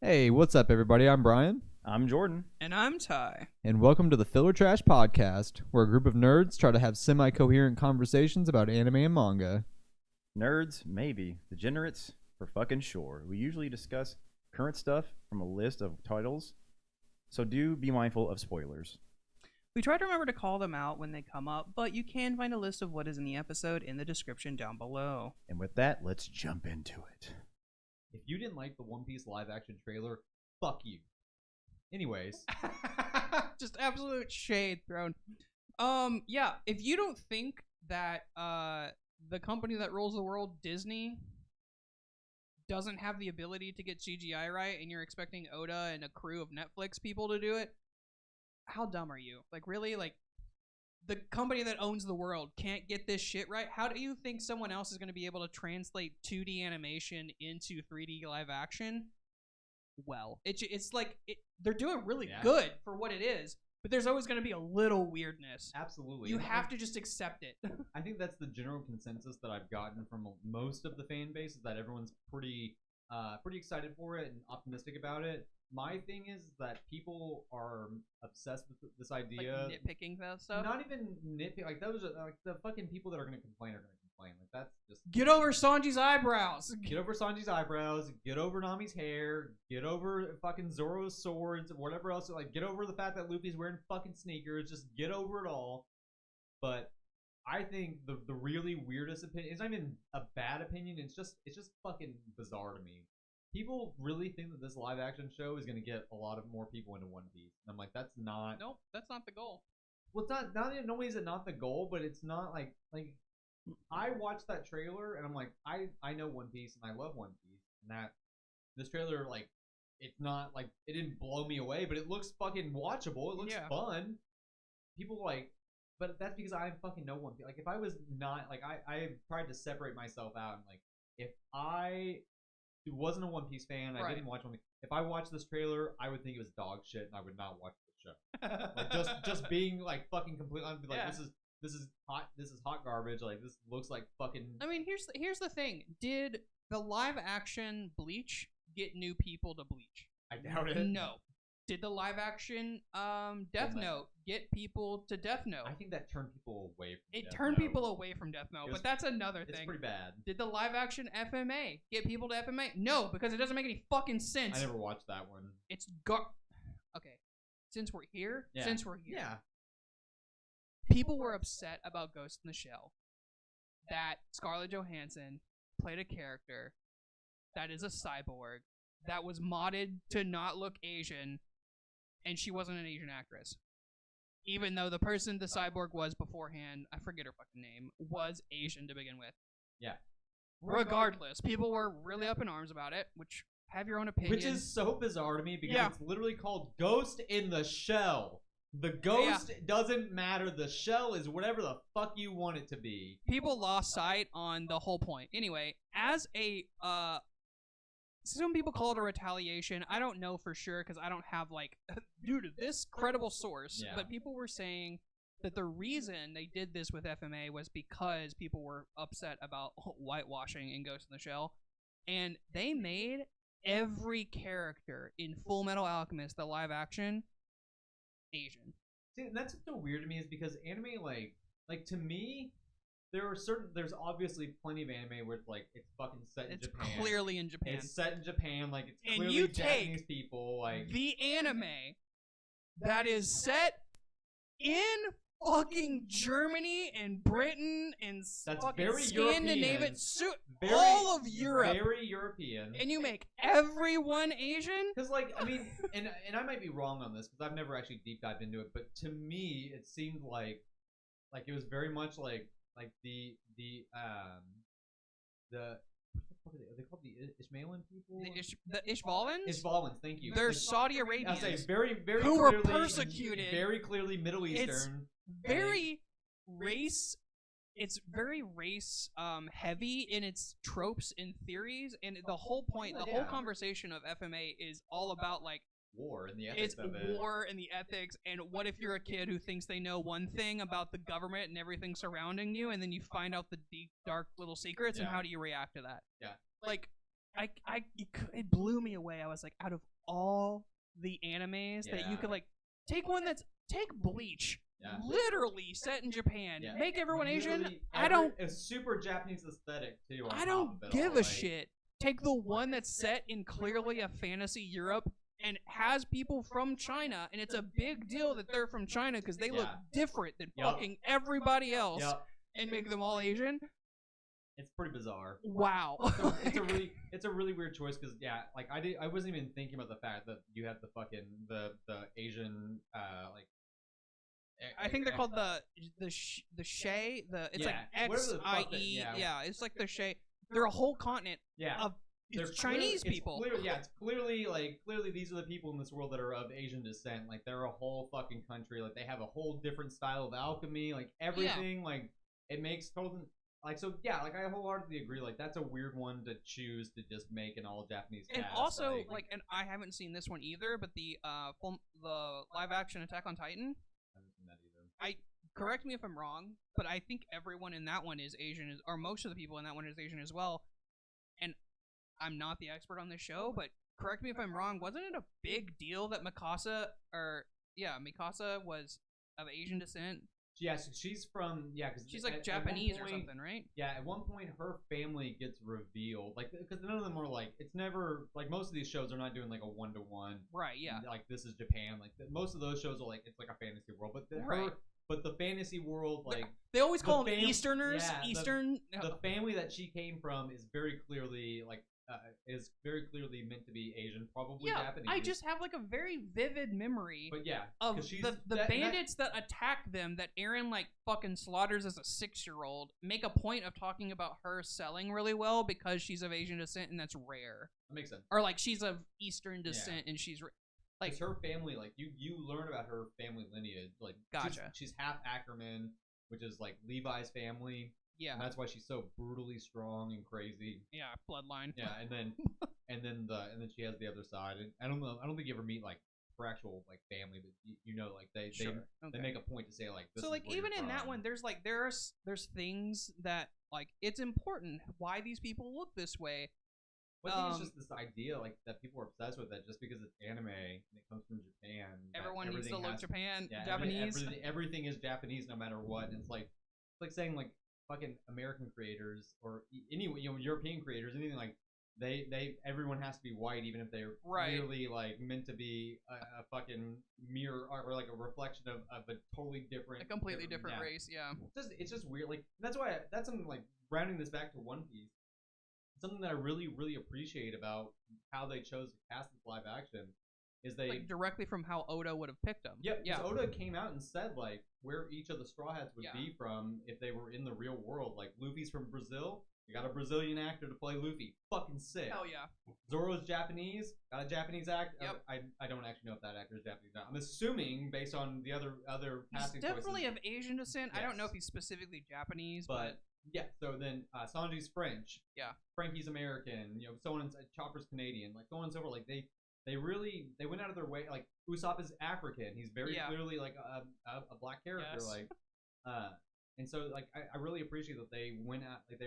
Hey, what's up, everybody? I'm Brian, I'm Jordan. And I'm Ty. and welcome to the Filler Trash Podcast, where a group of nerds try to have semi-coherent conversations about anime and manga. Nerds, maybe. Degenerates, for fucking sure. We usually discuss current stuff from a list of titles, so do be mindful of spoilers. We try to remember to call them out when they come up, but you can find a list of what is in the episode in the description down below. And with that, let's jump into it. If you didn't like the One Piece live-action trailer, fuck you. Anyways, Just absolute shade thrown. Yeah, if you don't think that the company that rules the world, Disney, doesn't have the ability to get CGI right, and you're expecting Oda and a crew of Netflix people to do it, how dumb are you? Like, really? Like, the company that owns the world can't get this shit right? How do you think someone else is going to be able to translate 2D animation into 3D live action? Well, it's like they're doing really good for what it is, but there's always going to be a little weirdness. absolutely. You have to just accept it. I think that's the general consensus that I've gotten from most of the fan base, is that everyone's pretty excited for it and optimistic about it. My thing is that people are obsessed with this idea. Like nitpicking that stuff. Not even nitpick. Like those are like the fucking people that are gonna complain. Like that's just Get over Sanji's eyebrows. get over Sanji's eyebrows. Get over Nami's hair. Get over fucking Zoro's swords. Whatever else. Like get over the fact that Luffy's wearing fucking sneakers. Just get over it all. But I think the really weirdest opinion, it's not even a bad opinion. It's just fucking bizarre to me. People really think that this live action show is going to get a lot of more people into One Piece. And I'm like, that's not. Nope, that's not the goal. Well, it's not only is it not the goal, but it's not like I watched that trailer and I'm like, I know One Piece and I love One Piece, and that this trailer, like, it's not like, it didn't blow me away, but it looks fucking watchable. It looks fun. People like, but that's because I fucking know One Piece. Like, if I was not like, I tried to separate myself out, and like, if I wasn't a One Piece fan, I didn't watch One Piece. If I watched this trailer, I would think it was dog shit, and I would not watch the show. Like just being like fucking completely, I'd be like, this is hot garbage. Like, this looks like fucking. I mean, here's the thing. Did the live action Bleach get new people to Bleach? I doubt it. No. Did the live action Death Note get people to Death Note? I think that turned people away from it Death turned Note. people away from Death Note, but that's another thing. It's pretty bad. Did the live action FMA get people to FMA? No, because it doesn't make any fucking sense. I never watched that one. It's okay. Since we're here, people were upset about Ghost in the Shell. That Scarlett Johansson played a character that is a cyborg that was modded to not look Asian, and she wasn't an Asian actress. Even though the person the cyborg was beforehand, I forget her fucking name, was Asian to begin with. Yeah. Regardless, people were really up in arms about it, which, have your own opinion. Which is so bizarre to me, because it's literally called Ghost in the Shell. The ghost doesn't matter. The shell is whatever the fuck you want it to be. People lost sight on the whole point. Anyway, as a some people call it a retaliation. I don't know for sure because I don't have like due to this credible source. Yeah. But people were saying that the reason they did this with FMA was because people were upset about whitewashing in Ghost in the Shell, and they made every character in Full Metal Alchemist, the live action, Asian. See, and that's what's so weird to me, is because anime, like to me, there's obviously plenty of anime where it's like it's fucking set in Japan. It's clearly in Japan. It's set in Japan, like it's clearly and you Japanese take people. Like the anime that is set in fucking Germany and Britain and that's fucking very Scandinavia, European. all of Europe, very European, and you make everyone Asian. Because, like, I mean, and I might be wrong on this because I've never actually deep dived into it, but to me, it seemed like it was very much like the what are they called? The Ishmaelian people? The Ishvalans? Ishvalans, thank you. They're Saudi Arabians. I say very who clearly, were persecuted. Very clearly Middle Eastern. It's very race heavy in its tropes and theories, and the whole point, the whole conversation of FMA is all about like war and the ethics of it. War and the ethics, and what if you're a kid who thinks they know one thing about the government and everything surrounding you, and then you find out the deep, dark little secrets, and how do you react to that? Yeah. Like, it blew me away. I was like, out of all the animes that you could like take Bleach, literally set in Japan, make everyone Asian. A super Japanese aesthetic too. I don't give a shit. Take the one that's set in clearly a fantasy Europe and has people from China, and it's a big deal that they're from China because they look different than fucking everybody else, and make them all Asian. It's pretty bizarre. Wow. It's a really weird choice because like I wasn't even thinking about the fact that you have the fucking the Asian like. I think they're called the Shay. It's like XIE. Yeah, it's like the Shay. They're a whole continent of Chinese people. It's clearly these are the people in this world that are of Asian descent. Like they're a whole fucking country. Like they have a whole different style of alchemy. Like everything. Like it makes total. Like so, like I wholeheartedly agree. Like that's a weird one to choose to just make an all Japanese cast. And also, and I haven't seen this one either, but the live action Attack on Titan. I haven't seen that either. Correct me if I'm wrong, but I think everyone in that one is Asian, or most of the people in that one is Asian as well. And I'm not the expert on this show, but correct me if I'm wrong. Wasn't it a big deal that Mikasa was of Asian descent? Yeah, so she's from because she's like Japanese or something, right? Yeah, at one point her family gets revealed, like because none of them were like it's never like most of these shows are not doing like a 1-to-1. Right. Yeah. Like this is Japan. Like most of those shows are like it's like a fantasy world, but the fantasy world like they always call them Easterners. The family that she came from is very clearly meant to be Asian, probably Japanese. I just have like a very vivid memory of the bandits that attack them that Eren like fucking slaughters as a 6-year-old make a point of talking about her selling really well because she's of Asian descent and that's rare. That makes sense. Or like she's of Eastern descent and she's like her family, like you learn about her family lineage. Like she's half Ackerman, which is like Levi's family. Yeah, and that's why she's so brutally strong and crazy. Yeah, bloodline. Yeah, and then she has the other side. And I don't think you ever meet like her actual like family, but you know, like they make a point to say like this. So like even in that one, there's like there's things that like it's important why these people look this way. Well, I think it's just this idea like that people are obsessed with that just because it's anime and it comes from Japan. Everyone needs to look Japanese. Everything is Japanese no matter what. And it's like saying like fucking American creators or anyway, European creators, anything like everyone has to be white even if they're clearly like meant to be a fucking mirror or like a reflection of a totally different, a completely different race. Yeah, it's just weird. Like that's why that's something like rounding this back to One Piece. Something that I really, really appreciate about how they chose to cast this live action is they like directly from how Oda would have picked them. Yeah. Oda came out and said like where each of the Straw Hats would be from if they were in the real world. Like Luffy's from Brazil, you got a Brazilian actor to play Luffy. Fucking sick. Hell yeah. Zoro's Japanese, got a Japanese actor. Yep. I don't actually know if that actor is Japanese. I'm assuming based on the other casting choices. He's definitely of Asian descent. Yes. I don't know if he's specifically Japanese, but yeah, so then Sanji's French. Yeah. Frankie's American. So on. Chopper's Canadian. Like so on and so forth. Like they went out of their way. Like Usopp is African. He's very clearly like a black character. Yes. Like, and so like I really appreciate that they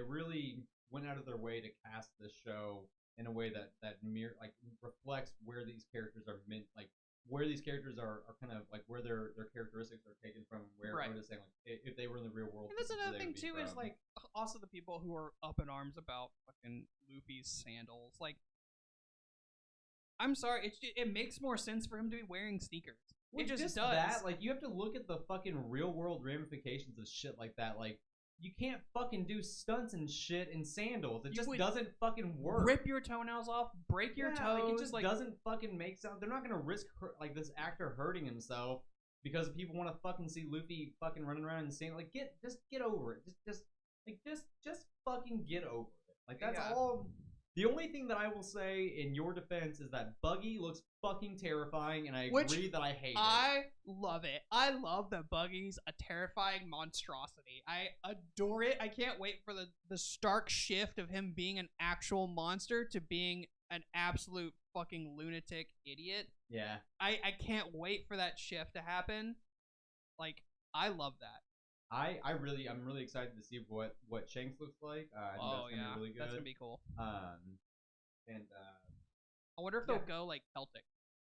really went out of their way to cast this show in a way that reflects where these characters are meant like. Where these characters are kind of like where their characteristics are taken from, where Oda's saying like if they were in the real world. And that's another thing too is like also the people who are up in arms about fucking Luffy's sandals. Like, I'm sorry, it makes more sense for him to be wearing sneakers. It just does. That like you have to look at the fucking real world ramifications of shit like that. Like you can't fucking do stunts and shit in sandals. It just doesn't fucking work. Rip your toenails off, break your toes. Like, it just doesn't fucking make sense. They're not gonna risk like this actor hurting himself because people want to fucking see Luffy fucking running around in sand. Like just get over it. Just fucking get over it. Like that's all. The only thing that I will say in your defense is that Buggy looks fucking terrifying, and I agree that I hate it. I love it. I love that Buggy's a terrifying monstrosity. I adore it. I can't wait for the stark shift of him being an actual monster to being an absolute fucking lunatic idiot. Yeah. I can't wait for that shift to happen. Like, I love that. I'm really excited to see what Shanks looks like. I think that's gonna be really good. That's gonna be cool. and I wonder if they'll go like Celtic.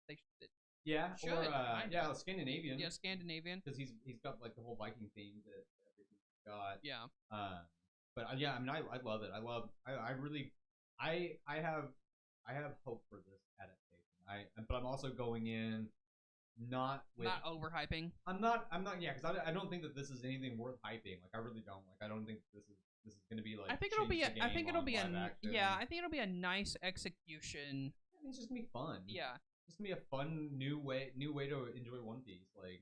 They should. yeah, Should, or kinda. Scandinavian. Yeah, Scandinavian. because he's got like the whole Viking theme that everything's got. Yeah. But yeah, I mean, I love it. I really, I have hope for this adaptation. But I'm also going in not overhyping. I'm not. Yeah, because I don't think that this is anything worth hyping. Like I really don't. Like I don't think this is gonna be like. I think it'll be. I think it'll be a. Action. Yeah, I think it'll be a nice execution. I mean, it's just gonna be fun. Yeah. It's gonna be a fun new way to enjoy One Piece. Like.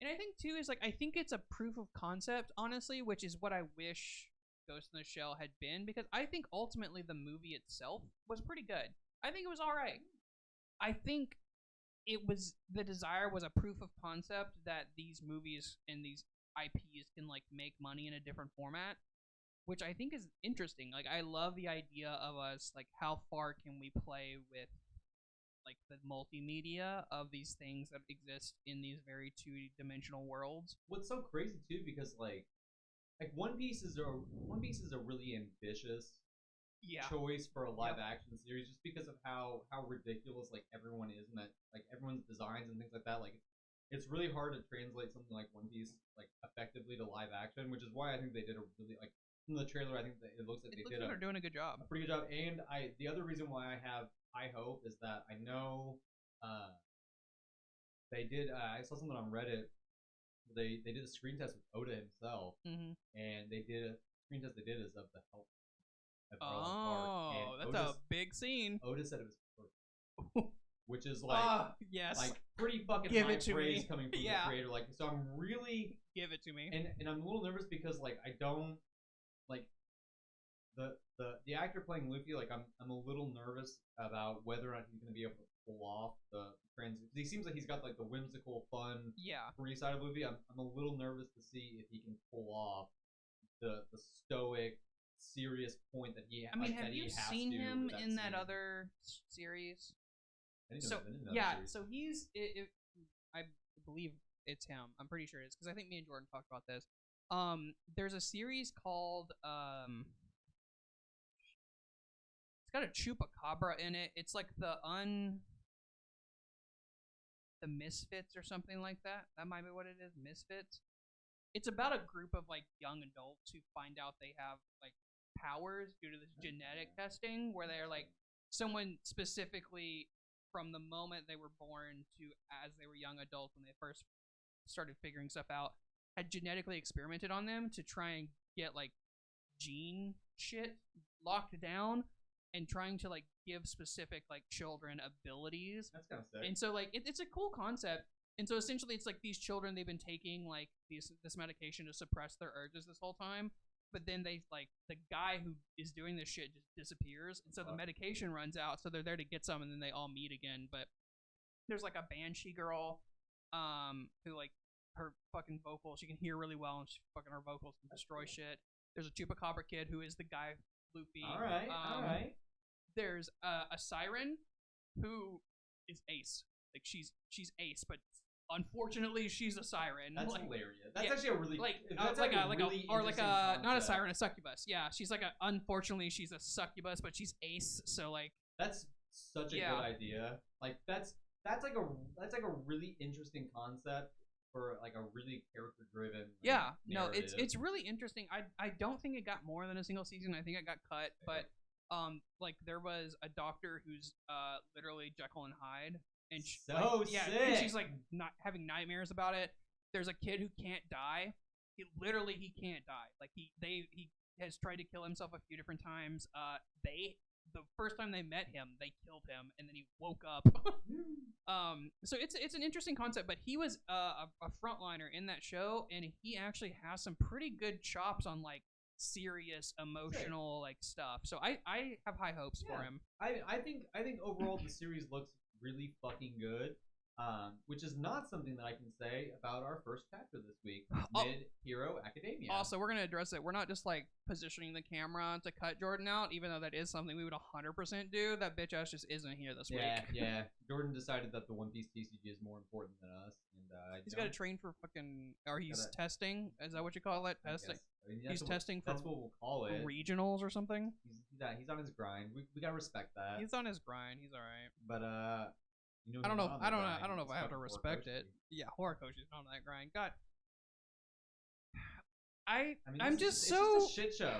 And I think too is like I think it's a proof of concept, honestly, which is what I wish Ghost in the Shell had been, because I think ultimately the movie itself was pretty good. I think it was all right. I think the desire was a proof of concept that these movies and these IPs can like make money in a different format, which I think is interesting. Like I love the idea of us like how far can we play with like the multimedia of these things that exist in these very two-dimensional worlds. What's so crazy too, because like One Piece is a really ambitious choice for a live action series, just because of how ridiculous like everyone is, and that like everyone's designs and things like that. Like it's really hard to translate something like One Piece like effectively to live action, which is why I think they did a really like from the trailer. I think that it looks like they're doing a good job, a pretty good job. And the other reason why I have high hope is that I know they did. I saw something on Reddit. They did a screen test with Oda himself, and they did a screen test. They did is of the help. Oh, that's a big scene. Oda said it was perfect, which is like yes, like pretty fucking give high it to praise me. coming from the creator. Like, so I'm really give it to me. And I'm a little nervous because like I don't like the actor playing Luffy. Like I'm a little nervous about whether or not he's going to be able to pull off the trans. He seems like he's got like the whimsical, fun, free side of Luffy. I'm a little nervous to see if he can pull off the stoic, serious point that he. I mean, like, have you seen him in that other series? So so he's. I believe it's him. I'm pretty sure it is because I think me and Jordan talked about this. There's a series called it's got a chupacabra in it. It's like the misfits or something like that. That might be what it is. Misfits. It's about a group of like young adults who find out they have like powers due to this genetic testing, where they're like someone specifically from the moment they were born to as they were young adults when they first started figuring stuff out, had genetically experimented on them to try and get like gene shit locked down and trying to like give specific like children abilities. That's kind of sick. And so like it's a cool concept. And so essentially it's like these children, they've been taking like this medication to suppress their urges this whole time, but then they like the guy who is doing this shit just disappears, and so the medication runs out, so they're there to get some, and then they all meet again. But there's like a banshee girl who like her fucking vocals, she can hear really well, and she fucking her vocals can destroy shit. There's a chupacabra kid who is the guy Luffy. All right. There's a siren who is ace. Like she's ace, but unfortunately she's a siren. That's like, hilarious. That's actually a really not a siren, a succubus. Yeah, she's like unfortunately she's a succubus, but she's ace. So like that's such a good idea. Like that's like a really interesting concept for like a really character driven. Narrative. It's really interesting. I don't think it got more than a single season. I think it got cut, but like there was a doctor who's literally Jekyll and Hyde, and sick. And she's like not having nightmares about it. There's a kid who can't die. He can't die. Like he has tried to kill himself a few different times. The first time they met him, they killed him, and then he woke up. So it's an interesting concept, but he was a frontliner in that show, and he actually has some pretty good chops on like serious emotional like stuff. So I have high hopes for him. I think overall the series looks really fucking good. which is not something that I can say about our first chapter this week, Oh. Mid Hero Academia. Also, we're gonna address it. We're not just like positioning the camera to cut Jordan out, even though that is something we would 100% do. That bitch ass just isn't here this week. Yeah. Jordan decided that the One Piece TCG is more important than us, and He's got to train for fucking, or he's testing. Is that what you call it? Testing. I mean, He's testing for that's what we'll call it. Regionals or something. He's on his grind. We gotta respect that. He's on his grind. He's all right. But you know, I don't know. I don't know if It's I have to fucking respect it. Horikoshi. Yeah, Horikoshi's on that grind. God. I mean, I'm it's just a shit show.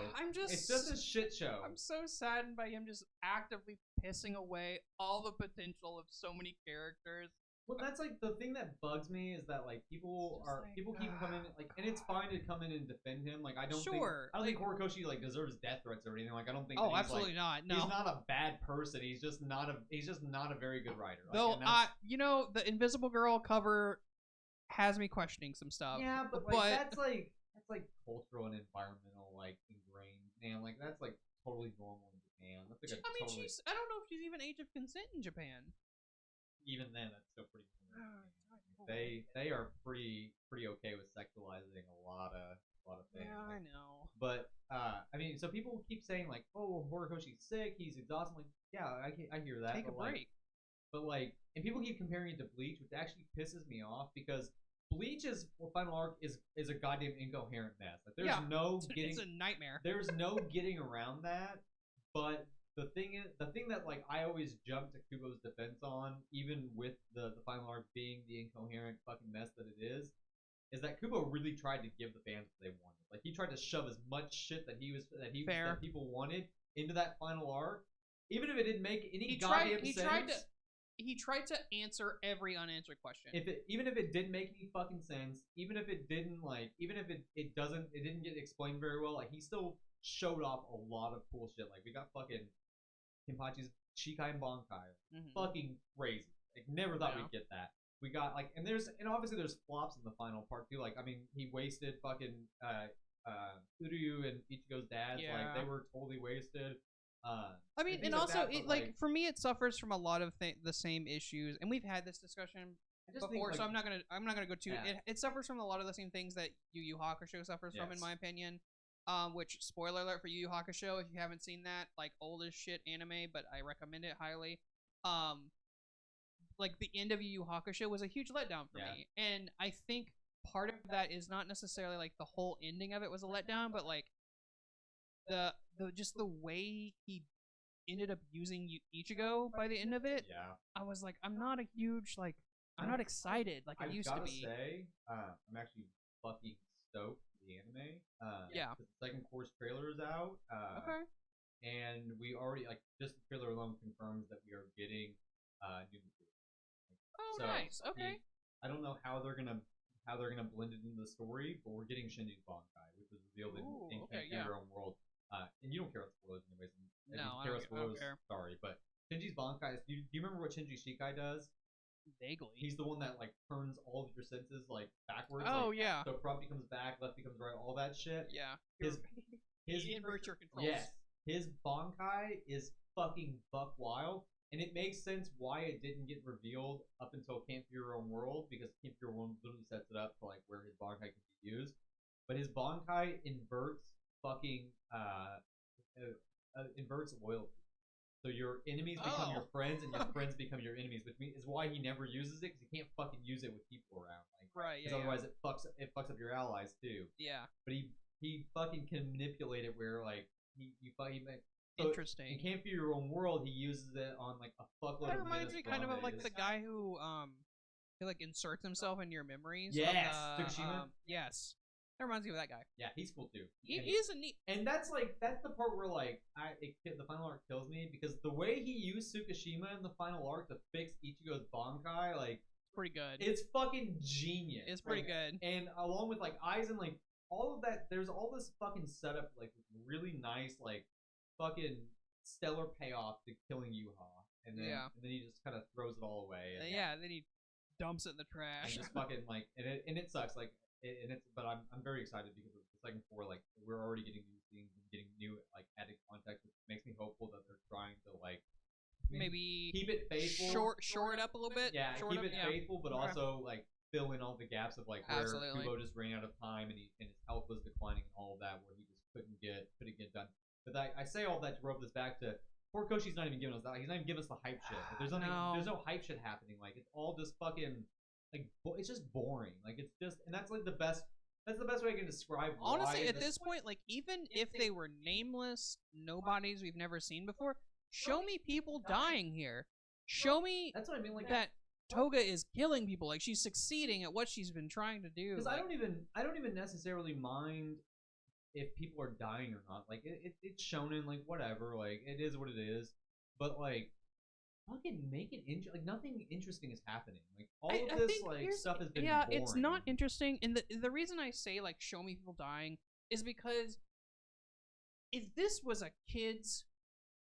It's just a shit show. I'm so saddened by him just actively pissing away all the potential of so many characters. Well, that's like the thing that bugs me is that like people keep coming like, and it's fine to come in and defend him. Like I don't think Horikoshi like deserves death threats or anything. Like I don't think. Oh, that absolutely not. No, he's not a bad person. He's just not a very good writer. Like, though, the Invisible Girl cover has me questioning some stuff. Yeah, but that's like cultural and environmental like ingrained. Man, like that's like totally normal in Japan. That's like I don't know if she's even age of consent in Japan. Even then, that's still pretty. They are pretty okay with sexualizing a lot of things. Yeah, I know. But I mean, so people keep saying like, "Oh, Horikoshi's sick. He's exhausted." Like, yeah, I hear that. Take a break. But like, and people keep comparing it to Bleach, which actually pisses me off because Bleach's final arc is a goddamn incoherent mess. Like, there's it's a nightmare. There's no getting around that. But the thing that like I always jump to Kubo's defense on, even with the final arc being the incoherent fucking mess that it is that Kubo really tried to give the fans what they wanted. Like he tried to shove as much shit that people wanted into that final arc, even if it didn't make any sense. He tried to answer every unanswered question. Even if it didn't make any fucking sense, even if it didn't it didn't get explained very well, like he still showed off a lot of cool shit. Like we got fucking Kenpachi's Shikai and Bankai. Fucking crazy. Like never thought we'd get that. We got like and obviously there's flops in the final part too. Like I mean he wasted fucking Uryu and Ichigo's dads. Yeah. Like they were totally wasted. I mean, and also for me it suffers from a lot of the same issues, and we've had this discussion before, so I'm not gonna go too. It suffers from a lot of the same things that Yu Yu Hakusho suffers from, in my opinion. Which, spoiler alert for Yu Yu Hakusho, if you haven't seen that, like old as shit anime, but I recommend it highly. Like the end of Yu Yu Hakusho was a huge letdown for me, and I think part of that is not necessarily like the whole ending of it was a letdown, but like the just the way he ended up using Ichigo by the end of it. Yeah, I was like, I'm not not excited like I used to be. I gotta say, I'm actually fucking stoked for the anime. The second course trailer is out. Okay. And we already like just the trailer alone confirms that we are getting new material. Nice. Okay. I don't know how they're gonna blend it into the story, but we're getting Shinji's Bankai, which was revealed in Your Own World. And you don't care about spoilers anyways. No, I don't care. Sorry, but Shinji's Bankai. Do you remember what Shinji Shikai does? Vaguely. He's the one that like turns all of your senses like backwards. Oh like, yeah. So front becomes back, left becomes right, all that shit. Yeah. His invert your controls. Yes. His Bankai is fucking buck wild, and it makes sense why it didn't get revealed up until Camp Your Own World, because Camp Your Own World literally sets it up to like where his Bankai can be used. But his Bankai inverts fucking inverts loyalty. So your enemies become your friends, and your friends become your enemies, which is why he never uses it, because he can't fucking use it with people around. Like, right. Because otherwise it fucks up your allies too. Yeah. But he fucking can manipulate it where like you fucking. So interesting. In Camp Your Own World, he uses it on like a fuckload. That reminds me kind of like the guy who he like inserts himself into your memories. Yes, Tsukushima. Yes. That reminds me of that guy. Yeah, he's cool too. He's a neat. And that's the part where like the final arc kills me, because the way he used Tsukushima in the final arc to fix Ichigo's Bankai, like pretty good. It's fucking genius. It's pretty good. And along with like Aizen, like all of that, there's all this fucking setup, like really nice, like fucking stellar payoff to killing Yuha, and then he just kind of throws it all away. And, then he dumps it in the trash. And just fucking like, and it sucks, like. But I'm very excited because of the second four, like we're already getting new scenes and getting new like added context, which makes me hopeful that they're trying to like maybe keep it faithful. shore it up a little bit. Yeah, short keep up, it faithful, but Okay. also like fill in all the gaps of like where Absolutely. Kubo just ran out of time and his health was declining and all of that, where he just couldn't get done. But I say all that to rope this back to Horikoshi's not even giving us that. Like, he's not even giving us the hype shit. Like, there's no hype shit happening. Like it's all just fucking like it's just boring. Like it's just and that's like the best. That's the best way I can describe. Honestly, at this point, like even if they were nameless nobodies we've never seen before, show me people dying here. Show me that's what I mean. Like that Toga is killing people. Like she's succeeding at what she's been trying to do. Because I don't even necessarily mind if people are dying or not. Like it's shonen, like whatever. Like it is what it is. But like fucking make it like nothing interesting is happening. Like all of this like stuff has been boring. It's not interesting. And the reason I say like show me people dying is because if this was a kid's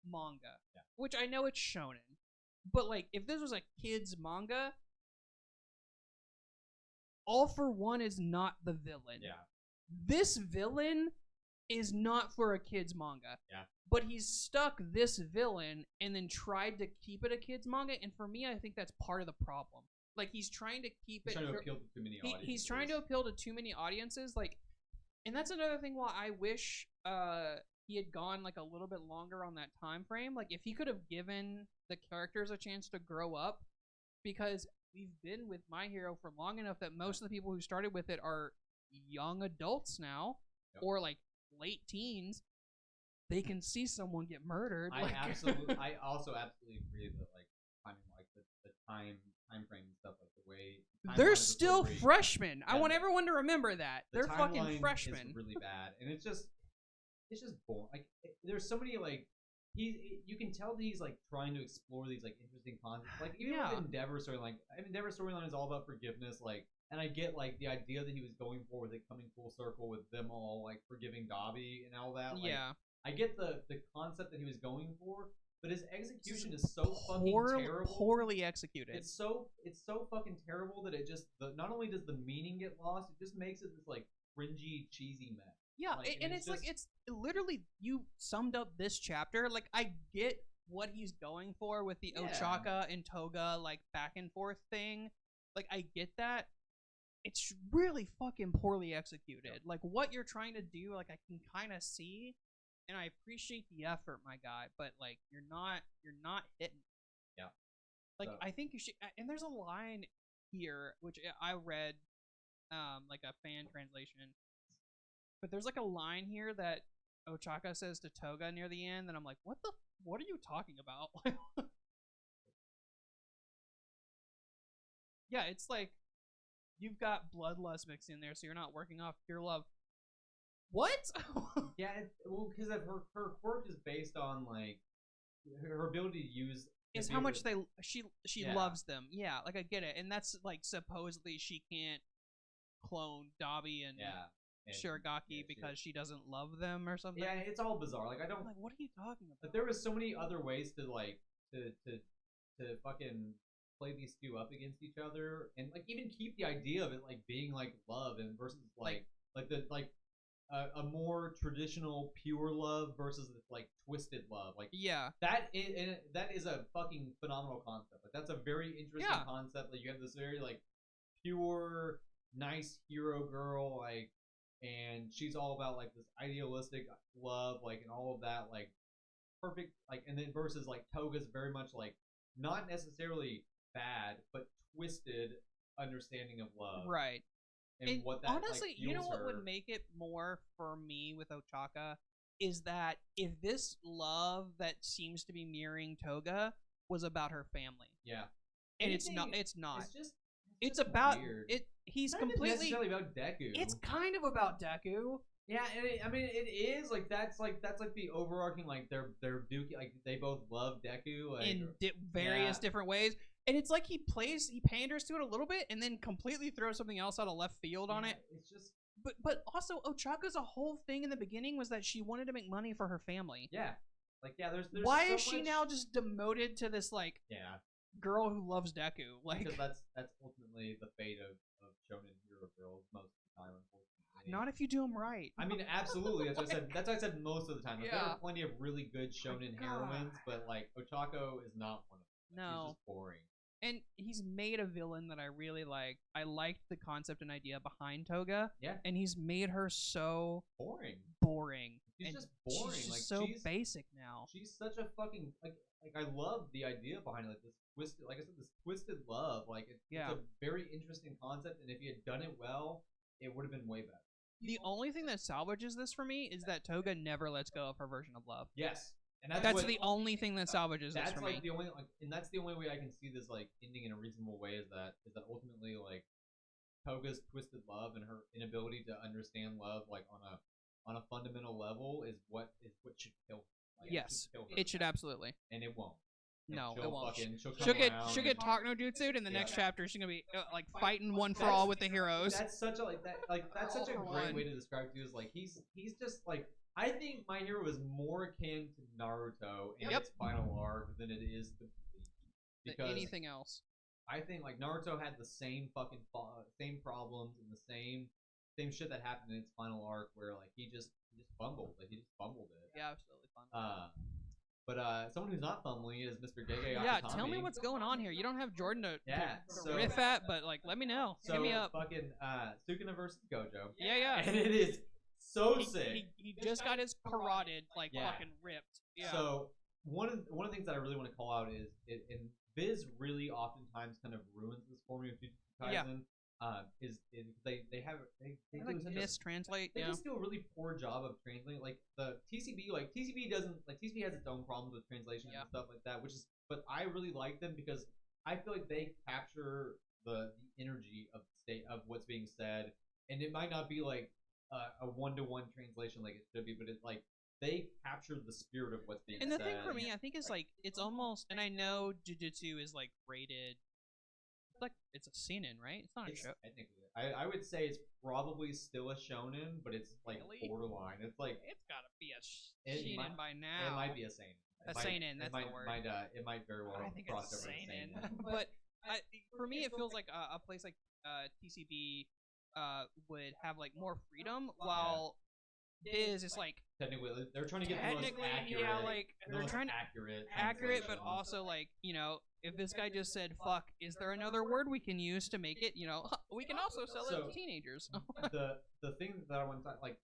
manga, which I know it's shonen, but like if this was a kid's manga, All for One is not the villain. Yeah. This villain is not for a kid's manga. Yeah. But he's stuck this villain and then tried to keep it a kid's manga, and for me, I think that's part of the problem. Like he's trying to keep it. Trying to appeal to too many audiences. He's trying to appeal to too many audiences. Like, and that's another thing why I wish he had gone like a little bit longer on that time frame. Like if he could have given the characters a chance to grow up, because we've been with My Hero for long enough that most of the people who started with it are young adults now, or like late teens. They can see someone get murdered. I also absolutely agree that like timing, like the time frame and stuff, like the way they're still freshmen. I want everyone to remember that they're fucking freshmen. Is really bad, and it's just boring. Like there's so many like you can tell that he's like trying to explore these like interesting concepts. Like even with Endeavor storyline, Endeavor storyline is all about forgiveness. Like, and I get like the idea that he was going for with it coming full circle with them all like forgiving Dobby and all that. Like, I get the concept that he was going for, but his execution is so fucking terrible. Poorly executed. It's so fucking terrible that it just not only does the meaning get lost, it just makes it this like cringy, cheesy mess. Yeah, like, and it's just, like it's literally you summed up this chapter. Like I get what he's going for with the Ochaka and Toga like back and forth thing. Like I get that. It's really fucking poorly executed. Like what you're trying to do, like I can kind of see. And I appreciate the effort, my guy, but like you're not hitting. Yeah. Like I think you should. And there's a line here which I read, like a fan translation. But there's like a line here that Ochaka says to Toga near the end, and I'm like, what are you talking about? Yeah, it's like you've got bloodlust mixed in there, so you're not working off pure love. What? Yeah, well, because her quirk is based on like her ability to use is how much she loves them. Yeah, like I get it, and that's like supposedly she can't clone Dobby and Shiragaki because she doesn't love them or something. Yeah, it's all bizarre. Like I don't. I'm like, what are you talking about? But there was so many other ways to like to fucking play these two up against each other, and like even keep the idea of it like being like love and versus like a more traditional pure love versus like twisted love. Like that is a fucking phenomenal concept. Like that's a very interesting concept. Like you have this very like pure nice hero girl, like, and she's all about like this idealistic love, like, and all of that, like perfect, like, and then versus like Toga's very much like not necessarily bad but twisted understanding of love, right? And what that honestly, like, you know what would make it more for me with Ochaka is that if this love that seems to be mirroring Toga was about her family, and it's not. It's about weird. it. He's not completely necessarily about Deku. It's kind of about Deku. Yeah, and I mean it is like that's like the overarching like they're Dookie, like they both love Deku like, in various different ways. And it's like he panders to it a little bit, and then completely throws something else out of left field on it. It's just, but also Ochaka's whole thing in the beginning was that she wanted to make money for her family. Yeah, like there's why so is she now just demoted to this like girl who loves Deku? Like because that's ultimately the fate of shonen hero girls most of the time, unfortunately. Not if you do them right. I mean, absolutely. That's what I said. That's what I said most of the time. Like, there Yeah. are plenty of really good shonen heroines, but like Ochako is not one of them. Like, No. she's just boring. And he's made a villain that I really like. I liked the concept and idea behind Toga. Yeah. And he's made her so Boring. She's just boring. She's just like so basic now. She's such a fucking like I love the idea behind it, like this twisted, like I said, this twisted love. Like it's a very interesting concept, and if he had done it well, it would have been way better. The only thing that salvages this for me is that Toga never lets go of her version of love. Yes. And that's the only thing that salvages this for me. The only and that's the only way I can see this like ending in a reasonable way is that ultimately like Toga's twisted love and her inability to understand love like on a fundamental level is what should kill her. Like, yes, it should absolutely. And it won't. No, it won't. She'll get talk no jutsu in the next chapter. She's gonna be like fighting one for all with the heroes. That's such a that's such a great way to describe it. Is like he's just like I think My Hero is more akin to Naruto in its final arc than it is to Bleach. Because anything else. I think like Naruto had the same fucking same problems and the same shit that happened in its final arc where like he just fumbled. Like he just fumbled it. Yeah, absolutely fumbled. But someone who's not fumbling is Mr. Gege Akutami. Yeah, tell me what's going on here. You don't have Jordan to riff at, but like let me know. So hit me up. Fucking Sukuna versus Gojo. Yeah. And it is so sick. He just got his parotid like fucking ripped. Yeah. So one of the things that I really want to call out is and Viz really oftentimes kind of ruins this for me with Jujutsu Kaisen. Is they like mistranslate. They just do a really poor job of translating. Like the TCB, TCB has its own problems with translation and stuff like that. But I really like them because I feel like they capture the energy of the state of what's being said, and it might not be like a one-to-one translation like it should be, but it's like they capture the spirit of what's being said. And the thing for me, I think is like it's almost, and I know Jujutsu is like rated. Like it's a seinen, right? It's not a show. Technically, I would say it's probably still a shonen, but it's like borderline. It's like it's gotta be a seinen by now. It might be a seinen. Seinen, that's the word. It might very well cross over to seinen. But for me, it feels like a place like TCB would have like more freedom, while Viz is like technically they're trying to get the most accurate. Yeah, like they're trying to accurate, but also like if this guy just said "fuck," is there another word we can use to make it? We can also sell it to teenagers. the thing that I want to like,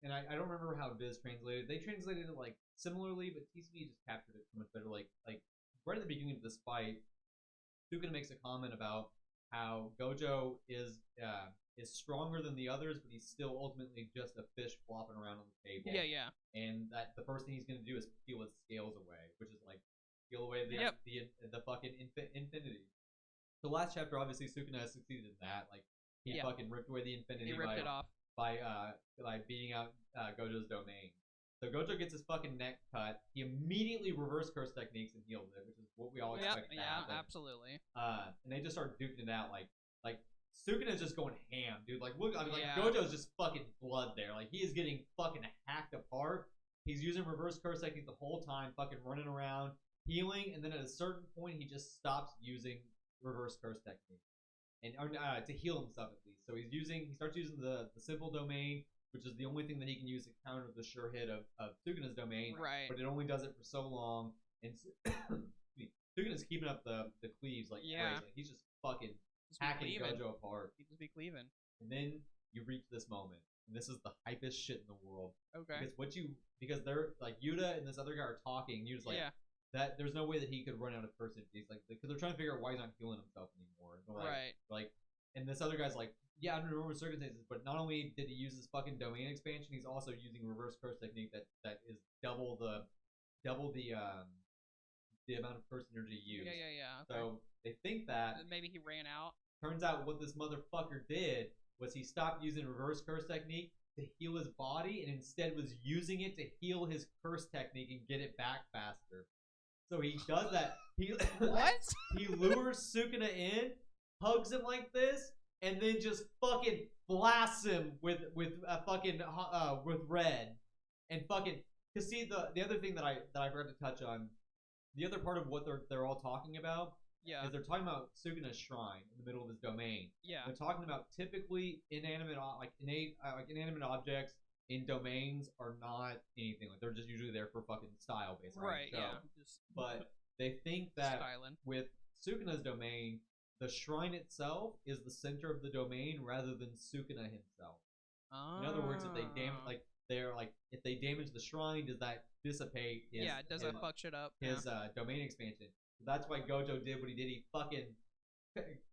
and I don't remember how Viz translated. They translated it like similarly, but TCB just captured it so much better. Like right at the beginning of this fight, Sukuna makes a comment about how Gojo is stronger than the others, but he's still ultimately just a fish flopping around on the table. Yeah. And that the first thing he's gonna do is peel his scales away, which is like peel away the fucking infinity. The last chapter, obviously, Sukuna has succeeded in that. Like he fucking ripped away the infinity. He ripped it off by beating out Gojo's domain. So Gojo gets his fucking neck cut. He immediately reverse curse techniques and heals it, which is what we all expect to happen. Yeah, absolutely. And they just start duking it out like Sukuna's just going ham, dude. Like, look, I mean, Gojo's just fucking blood there. Like, he is getting fucking hacked apart. He's using reverse curse technique the whole time, fucking running around, healing, and then at a certain point, he just stops using reverse curse technique, and to heal himself at least. So he starts using the simple domain, which is the only thing that he can use to counter the sure hit of Sukuna's domain. Right. But it only does it for so long, and Sukuna's keeping up the cleaves like crazy. Like, he's just fucking hacking Gojo apart. He just be cleaving. And then you reach this moment, and this is the hypest shit in the world. Okay. Because they're like Yuta and this other guy are talking, and Yuta's like that. There's no way that he could run out of curse energies, like because they're trying to figure out why he's not healing himself anymore. And and this other guy's like, yeah, under normal circumstances, but not only did he use his fucking domain expansion, he's also using reverse curse technique that is double the amount of curse energy used. Yeah. Okay. So they think that maybe he ran out. Turns out what this motherfucker did was he stopped using reverse curse technique to heal his body and instead was using it to heal his curse technique and get it back faster. So he does that. What? He lures Sukuna in, hugs him like this, and then just fucking blasts him with red, and fucking. Cause see the other thing that I forgot to touch on, the other part of what they're all talking about Yeah. is they're talking about Sukuna's shrine in the middle of his domain. Yeah. They're talking about typically inanimate objects in domains are not anything. Like they're just usually there for fucking style, basically. Right. So, Yeah. Just but they think that styling. with Sukuna's domain, the shrine itself is the center of the domain rather than Sukuna himself. In other words, if they if they damage the shrine, does that dissipate? Does that fuck shit up? His domain expansion. So that's why Gojo did what he did. He fucking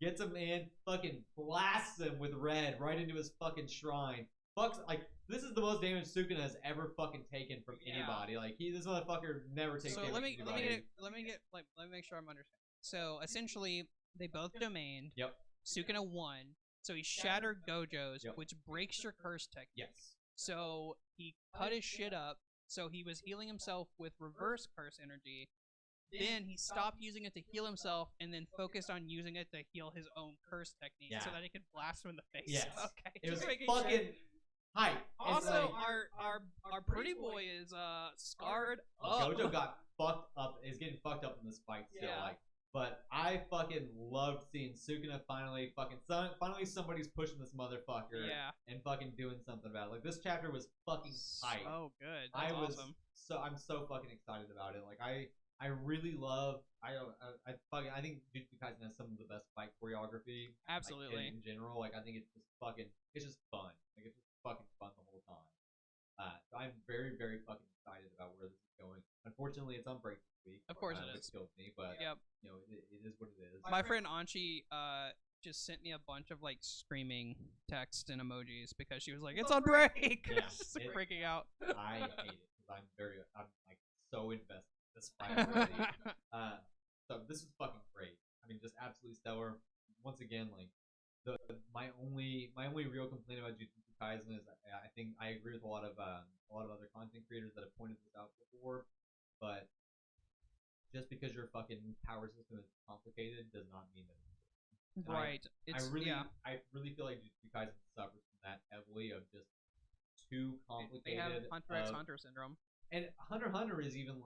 gets him in, fucking blasts him with red right into his fucking shrine. Fucks this is the most damage Sukuna has ever fucking taken from anybody. Like this motherfucker never takes damage from anybody. Let me make sure I'm understanding. So essentially, they both domained. Yep. Sukuna won. So he shattered Gojo's, which breaks your curse technique. Yes. So he cut his shit up. So he was healing himself with reverse curse energy. Then he stopped using it to heal himself, and then focused on using it to heal his own curse technique, so that he could blast him in the face. Yes. Okay. It was fucking hype. Also, our pretty boy is scarred up. Gojo got fucked up. Is getting fucked up in this fight still. Yeah. But I fucking loved seeing Sukuna finally somebody's pushing this motherfucker. Yeah. And fucking doing something about it. Like this chapter was fucking hype. Oh, good. That's awesome. I'm so fucking excited about it. Like I really love. I think Jujutsu Kaisen has some of the best fight choreography. Absolutely. In general, I think it's just fun. Like it's just fucking fun the whole time. So I'm very, very fucking excited about where this is going. Unfortunately, it's on break this week. Of course it is. Which kills me, but yep. It is what it is. My friend Anchi just sent me a bunch of screaming text and emojis because she was like, "It's on break." Yeah, she's freaking out. I hate it because I'm so invested in this fight already. So this is fucking great. I mean, just absolutely stellar. Once again, my only real complaint about Jujutsu Kaisen is I think I agree with a lot of other content creators that have pointed this out before, but just because your fucking power system is complicated does not mean that it's good. Right. I really feel like Jujutsu Kaisen suffers from that heavily of just too complicated. They have Hunter x Hunter syndrome. And Hunter x Hunter is even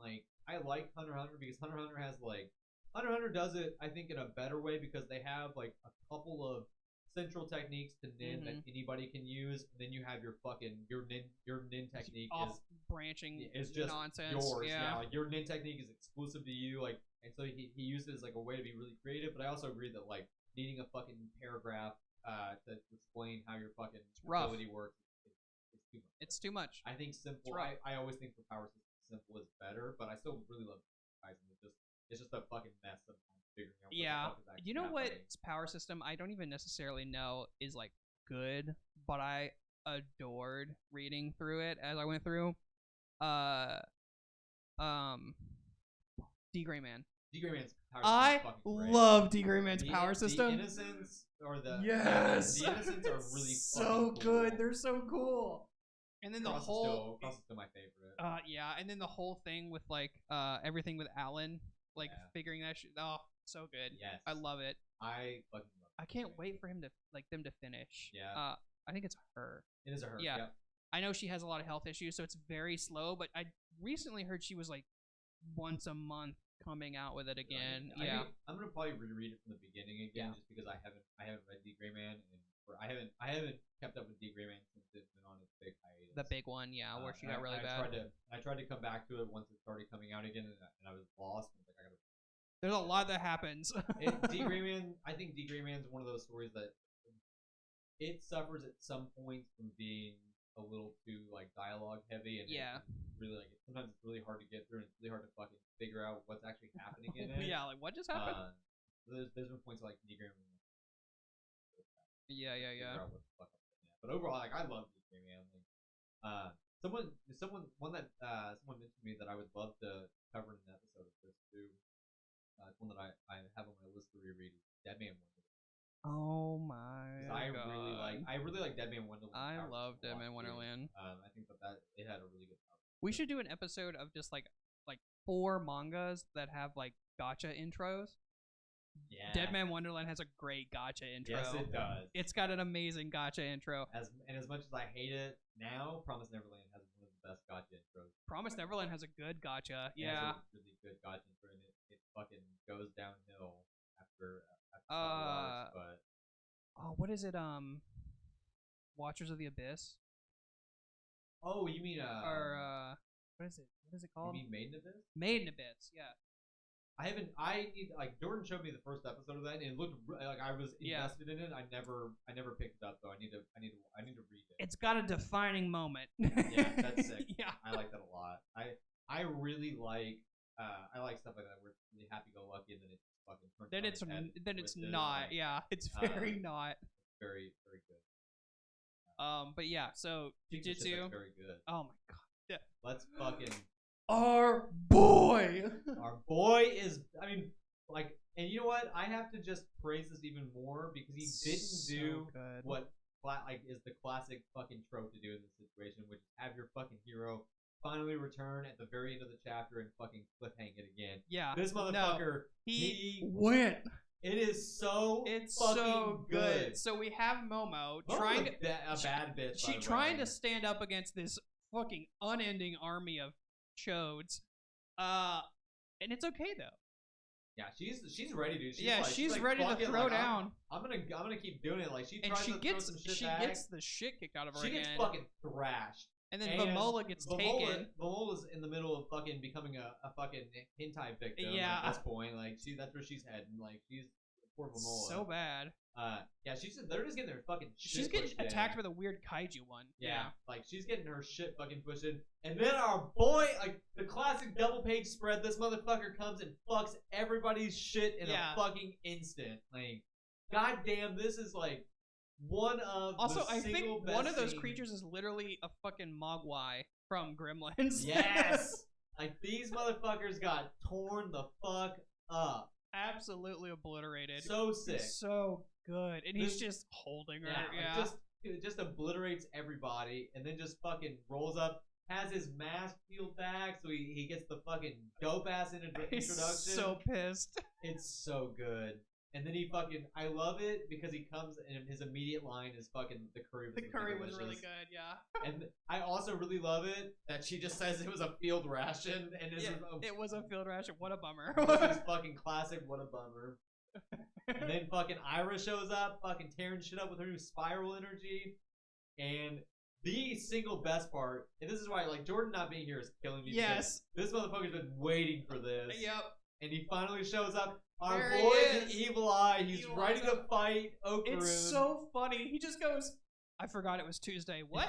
I like Hunter x Hunter because Hunter x Hunter has Hunter x Hunter does it I think in a better way because they have a couple of central techniques to nin that anybody can use, and then you have your nin technique is just nonsense. Yours. Yeah. Your nin technique is exclusive to you, and so he uses it as a way to be really creative. But I also agree that needing a fucking paragraph to explain how your fucking ability works is too much. It's too much. I think simple. I always think for power system simple is better, but I still really love Kaisen. It's just a fucking mess sometimes figuring out. Yeah, you know what power system I don't even necessarily know is good, but I adored reading through it as I went through. D Gray Man. D Gray Man's power system I is fucking great. love D Gray Man's power system. The Innocents or the yes, the Innocents are really so good. Cool. They're so cool. And then Cross is still my favorite. Yeah, and then the whole thing with everything with Alan, figuring that shit. Oh, so good. Yes, I love it. I fucking love it. I can't wait for him to them to finish. Yeah. I think it's her. It is a her. Yeah. Yeah. I know she has a lot of health issues, so it's very slow. But I recently heard she was once a month coming out with it again. Yeah. I'm gonna probably reread it from the beginning again, just because I haven't read D Gray Man, and I haven't kept up with D Gray Man since it's been on its big hiatus. The big one, yeah, where she got really bad. I tried to come back to it once it started coming out again, and I was lost. I was I gotta. There's a lot that happens. D Gray Man, I think D Gray Man's one of those stories that it suffers at some points from being a little too dialogue heavy, and really sometimes it's really hard to get through, and it's really hard to fucking figure out what's actually happening in it. Yeah, what just happened? There's been points D Gray Man. Yeah. What the fuck but overall, I love D Gray Man. Someone mentioned to me that I would love to cover in an episode of this too. It's one that I have on my list to reread. Dead Man Wonderland. Oh my god! I really like Dead Man Wonderland. I love Dead Man Wonderland. I think that it had a really good power. We should do an episode of just 4 mangas that have gacha intros. Yeah. Dead Man Wonderland has a great gacha intro. Yes, it does. It's got an amazing gacha intro. As much as I hate it now, Promise Neverland has one of the best gacha intros. Promise Neverland has a good gacha. Yeah. It has a really good gacha intro, and it fucking goes downhill but Oh, what is it? Watchers of the Abyss. oh, you mean Or what is it? What is it you called? mean Maiden Abyss? Maiden Abyss. Yeah. I need like Jordan showed me the first episode of that and it looked like I was invested in it. I never picked it up though. I need to read it. It's got a defining moment. Yeah, that's sick. Yeah. I like that a lot. I really like I like stuff like that where it's really happy go lucky and then it's fucking turns Then on it's its head then it's twisted, not. like, Yeah, it's very not. very very good. But yeah, so Speaking of shit Jujutsu. that's very good. Oh my god. Yeah. Let's fucking Our boy. our boy is I mean like and you know what? I have to just praise this even more because he didn't do good. what like is the classic fucking trope to do in this situation, which is have your fucking hero finally return at the very end of the chapter and fucking cliffhang it again. Yeah. This motherfucker, he went. It is so It's fucking so good. So we have Momo trying to a bad bitch. she trying to stand up against this fucking unending army of chodes. And it's okay though. Yeah, she's ready, dude. She's like, ready to throw like, down. I'm gonna keep doing it. Like she And tries she to gets throw some shit she back. gets the shit kicked out of her She again. gets fucking thrashed. And then Vamola gets taken. Vamola's in the middle of fucking becoming a fucking hentai victim at this point. Like that's where she's heading. Like she's poor Vamola. So bad. Yeah, they're just getting their fucking shit She's getting pushed attacked in. by the weird kaiju one. Yeah, like she's getting her shit fucking pushed in. And then our boy, like the classic double page spread, this motherfucker comes and fucks everybody's shit in a fucking instant. Like, goddamn, this is like one of also, the I think one of those scenes. creatures is literally a fucking Mogwai from Gremlins. Yes! Like, these motherfuckers got torn the fuck up. Absolutely obliterated. So sick. So good. And he's just holding her. Yeah. It just obliterates everybody and then just fucking rolls up, has his mask peeled back so he gets the fucking dope ass introduction. He's so pissed. It's so good. And then he fucking, I love it because he comes and his immediate line is fucking the curry was was really good, yeah. And I also really love it that she just says it was a field ration and it was a field ration. What a bummer. This is fucking classic. What a bummer. And then fucking Ira shows up, fucking tearing shit up with her new spiral energy. And the single best part, and this is why like Jordan not being here is killing me. Yes. This motherfucker's been waiting for this. Yep. And he finally shows up. Our There boy, he the is. Evil Eye. He's Evil ready Eye's to fight Okaroon. It's so funny. He just goes, I forgot it was Tuesday. What?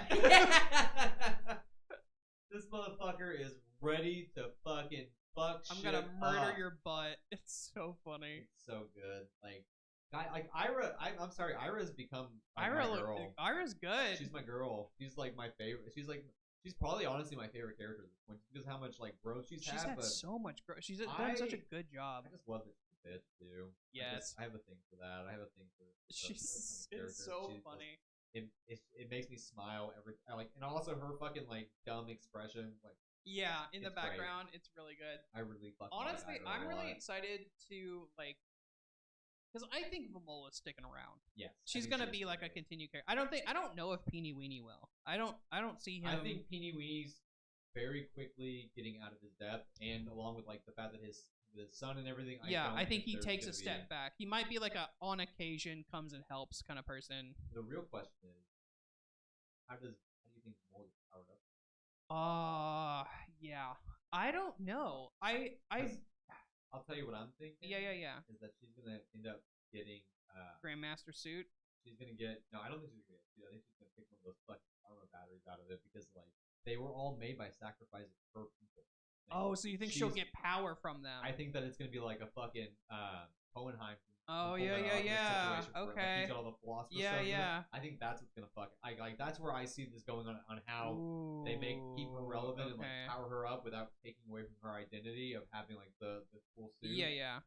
This motherfucker is ready to fucking fuck I'm shit gonna murder up. your butt. It's so funny. It's so good. Like Ira, I'm sorry, Ira's become like, my girl. Ira's good. She's my girl. She's like my favorite. She's probably honestly my favorite character at this point because how much like growth she's had. But so much growth. She's done such a good job. I just love that she's a bitch too. Yes. I have a thing for that. I have a thing for. She's kind of it's so she's funny. It makes me smile and also her fucking like dumb expression like. Yeah, in the It's background, it's really good. I really fucking Honestly, like Ira I'm a really lot. excited to like, because I think Vamola's sticking around. Yes, She's gonna be like a continued character. I don't know if Peeny Weenie will. I don't see him. I think Peeny Weenie's very quickly getting out of his depth, and along with like the fact that his son and everything. I think he takes a step back. He might be like a on occasion comes and helps kind of person. The real question is, how do you think Vamola's powered up? Yeah. I don't know. I'll tell you what I'm thinking. Yeah. Is that she's gonna end up getting Grandmaster suit. She's gonna get I don't think she's gonna get. I think she's gonna pick one of those fucking armor batteries out of it because like they were all made by sacrificing her people. Like, So you think she'll get power from them? I think that it's gonna be like a fucking Hohenheim. Oh from yeah. Fullmetal, Okay. all the philosopher Yeah, stuff. yeah. I think that's what's gonna fuck. Like that's where I see this going on how they keep her relevant and like power her up without taking away from her identity of having like the cool suit. Yeah.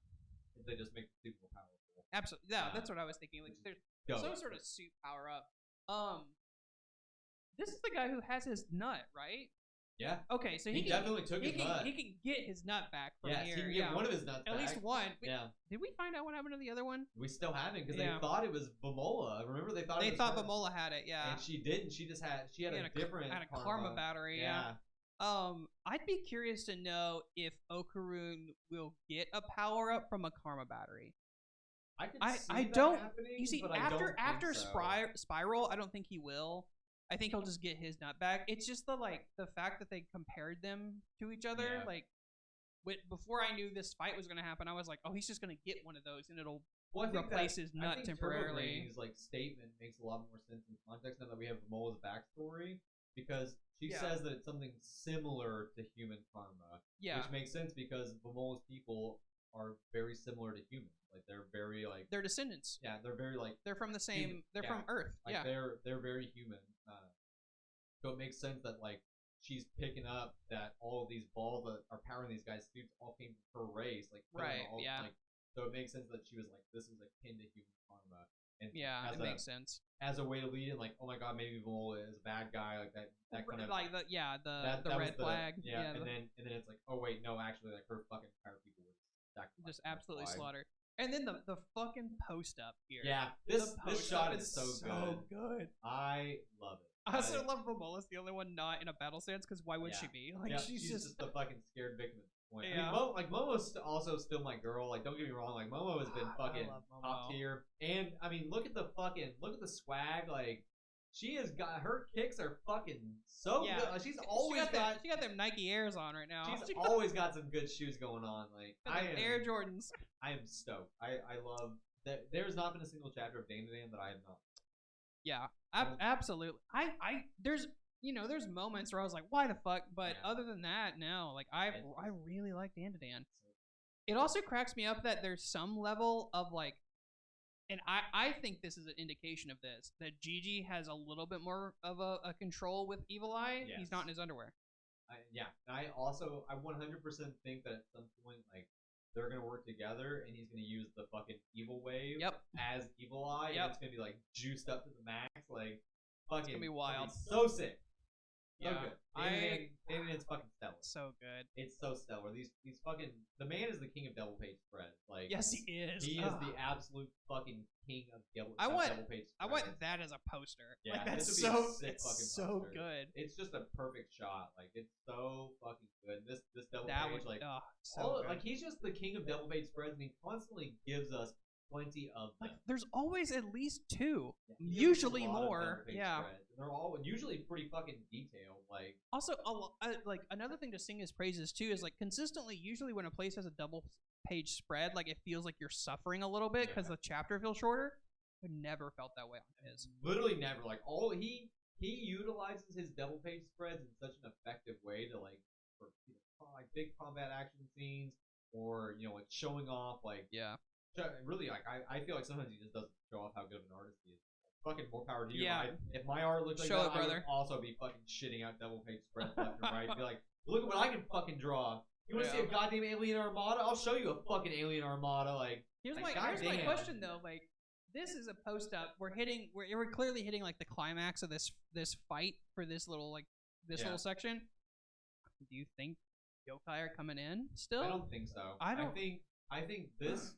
They just make the suit more powerful. Absolutely. Yeah, that's what I was thinking. Like there's some sort of suit power up. This is the guy who has his nut, right? Yeah. Okay, so he definitely took his nut. He can get his nut back from here. He can get one of his nuts At back. least one. Yeah. Did we find out what happened to the other one? We still haven't because they thought it was Vamola. Remember they thought Vamola had it. Yeah. And she didn't. She had a different karma battery. Yeah. I'd be curious to know if Okaroon will get a power up from a karma battery. I could see I that don't. happening, You see, but after I don't think so. Spiral, I don't think he will. I think he'll just get his nut back. It's just the fact that they compared them to each other. Yeah. Like, before I knew this fight was gonna happen, I was like, oh, he's just gonna get one of those, and it'll replace his nut temporarily. Turbo like statement makes a lot more sense in context now that we have Momola's backstory, because she says that it's something similar to human karma. Yeah. Which makes sense because Momola's people are very similar to humans. Like they're very like they're descendants. Yeah, they're very like they're from the same. Human. They're from Earth. Like they're very human. So it makes sense that like she's picking up that all of these balls that are powering these guys' suits all came from her race. Like right. All, yeah. Like, so it makes sense that she was like, this is akin to human karma. And yeah, it makes sense. As a way to lead in, like, oh my god, maybe Mola is a bad guy, like that kind of like the red flag. Yeah, and then it's like, oh wait, no, actually, like her fucking power people were sacrificed. Just absolutely slaughtered. And then the fucking post up here. Yeah, this shot is so good. I love it. I also love Momola's the only one not in a battle stance because why would she be? Like she's just the fucking scared victim at this point. Yeah. I mean, like Momo's also still my girl. Like don't get me wrong, like Momo has been fucking top tier. And I mean, look at the swag. Like she has got her kicks are fucking so good. Like, she's always she got them Nike Airs on right now. She's always got some good shoes going on. Like Air Jordans. I am stoked. I love that. There's not been a single chapter of Dandadan that I have not. Yeah, absolutely. There's there's moments where I was like, why the fuck? But other than that, no. Like I really like Dandadan. It also cracks me up that there's some level of like, and I think this is an indication of this, that Gigi has a little bit more of a control with Evil Eye. Yes. He's not in his underwear. I 100% think that at some point like they're gonna work together, and he's gonna use the fucking evil wave as Evil Eye, and it's gonna be like juiced up to the max, like fucking. It's gonna be wild. So sick. So yeah, good. Dandadan's fucking stellar. So good. It's so stellar. These fucking the man is the king of double page spreads. Like yes, he is. He is the absolute fucking king of double page spreads. I want that as a poster. Yeah, like, that's so good. It's just a perfect shot. Like it's so fucking good. This double page like he's just the king of double page spreads, and he constantly gives us plenty of them. Like there's always at least two, usually more. Yeah, spreads. They're all usually pretty fucking detailed. Like also, like another thing to sing his praises too is like consistently. Usually, when a place has a double page spread, like it feels like you're suffering a little bit because the chapter feels shorter. I never felt that way on his. Literally never. Like he utilizes his double page spreads in such an effective way to like for like big combat action scenes or like showing off like really like I feel like sometimes he just doesn't show off how good of an artist he is. Fucking more power to you. Yeah. If my art looked like that, I would also be fucking shitting out double page spreads left and right. Be like, look at what I can fucking draw. You want to see a goddamn alien armada? I'll show you a fucking alien armada. Like here's my question though. Like this is a post up. We're clearly hitting like the climax of this fight for this little little section. Do you think yokai are coming in still? I don't think so. I think this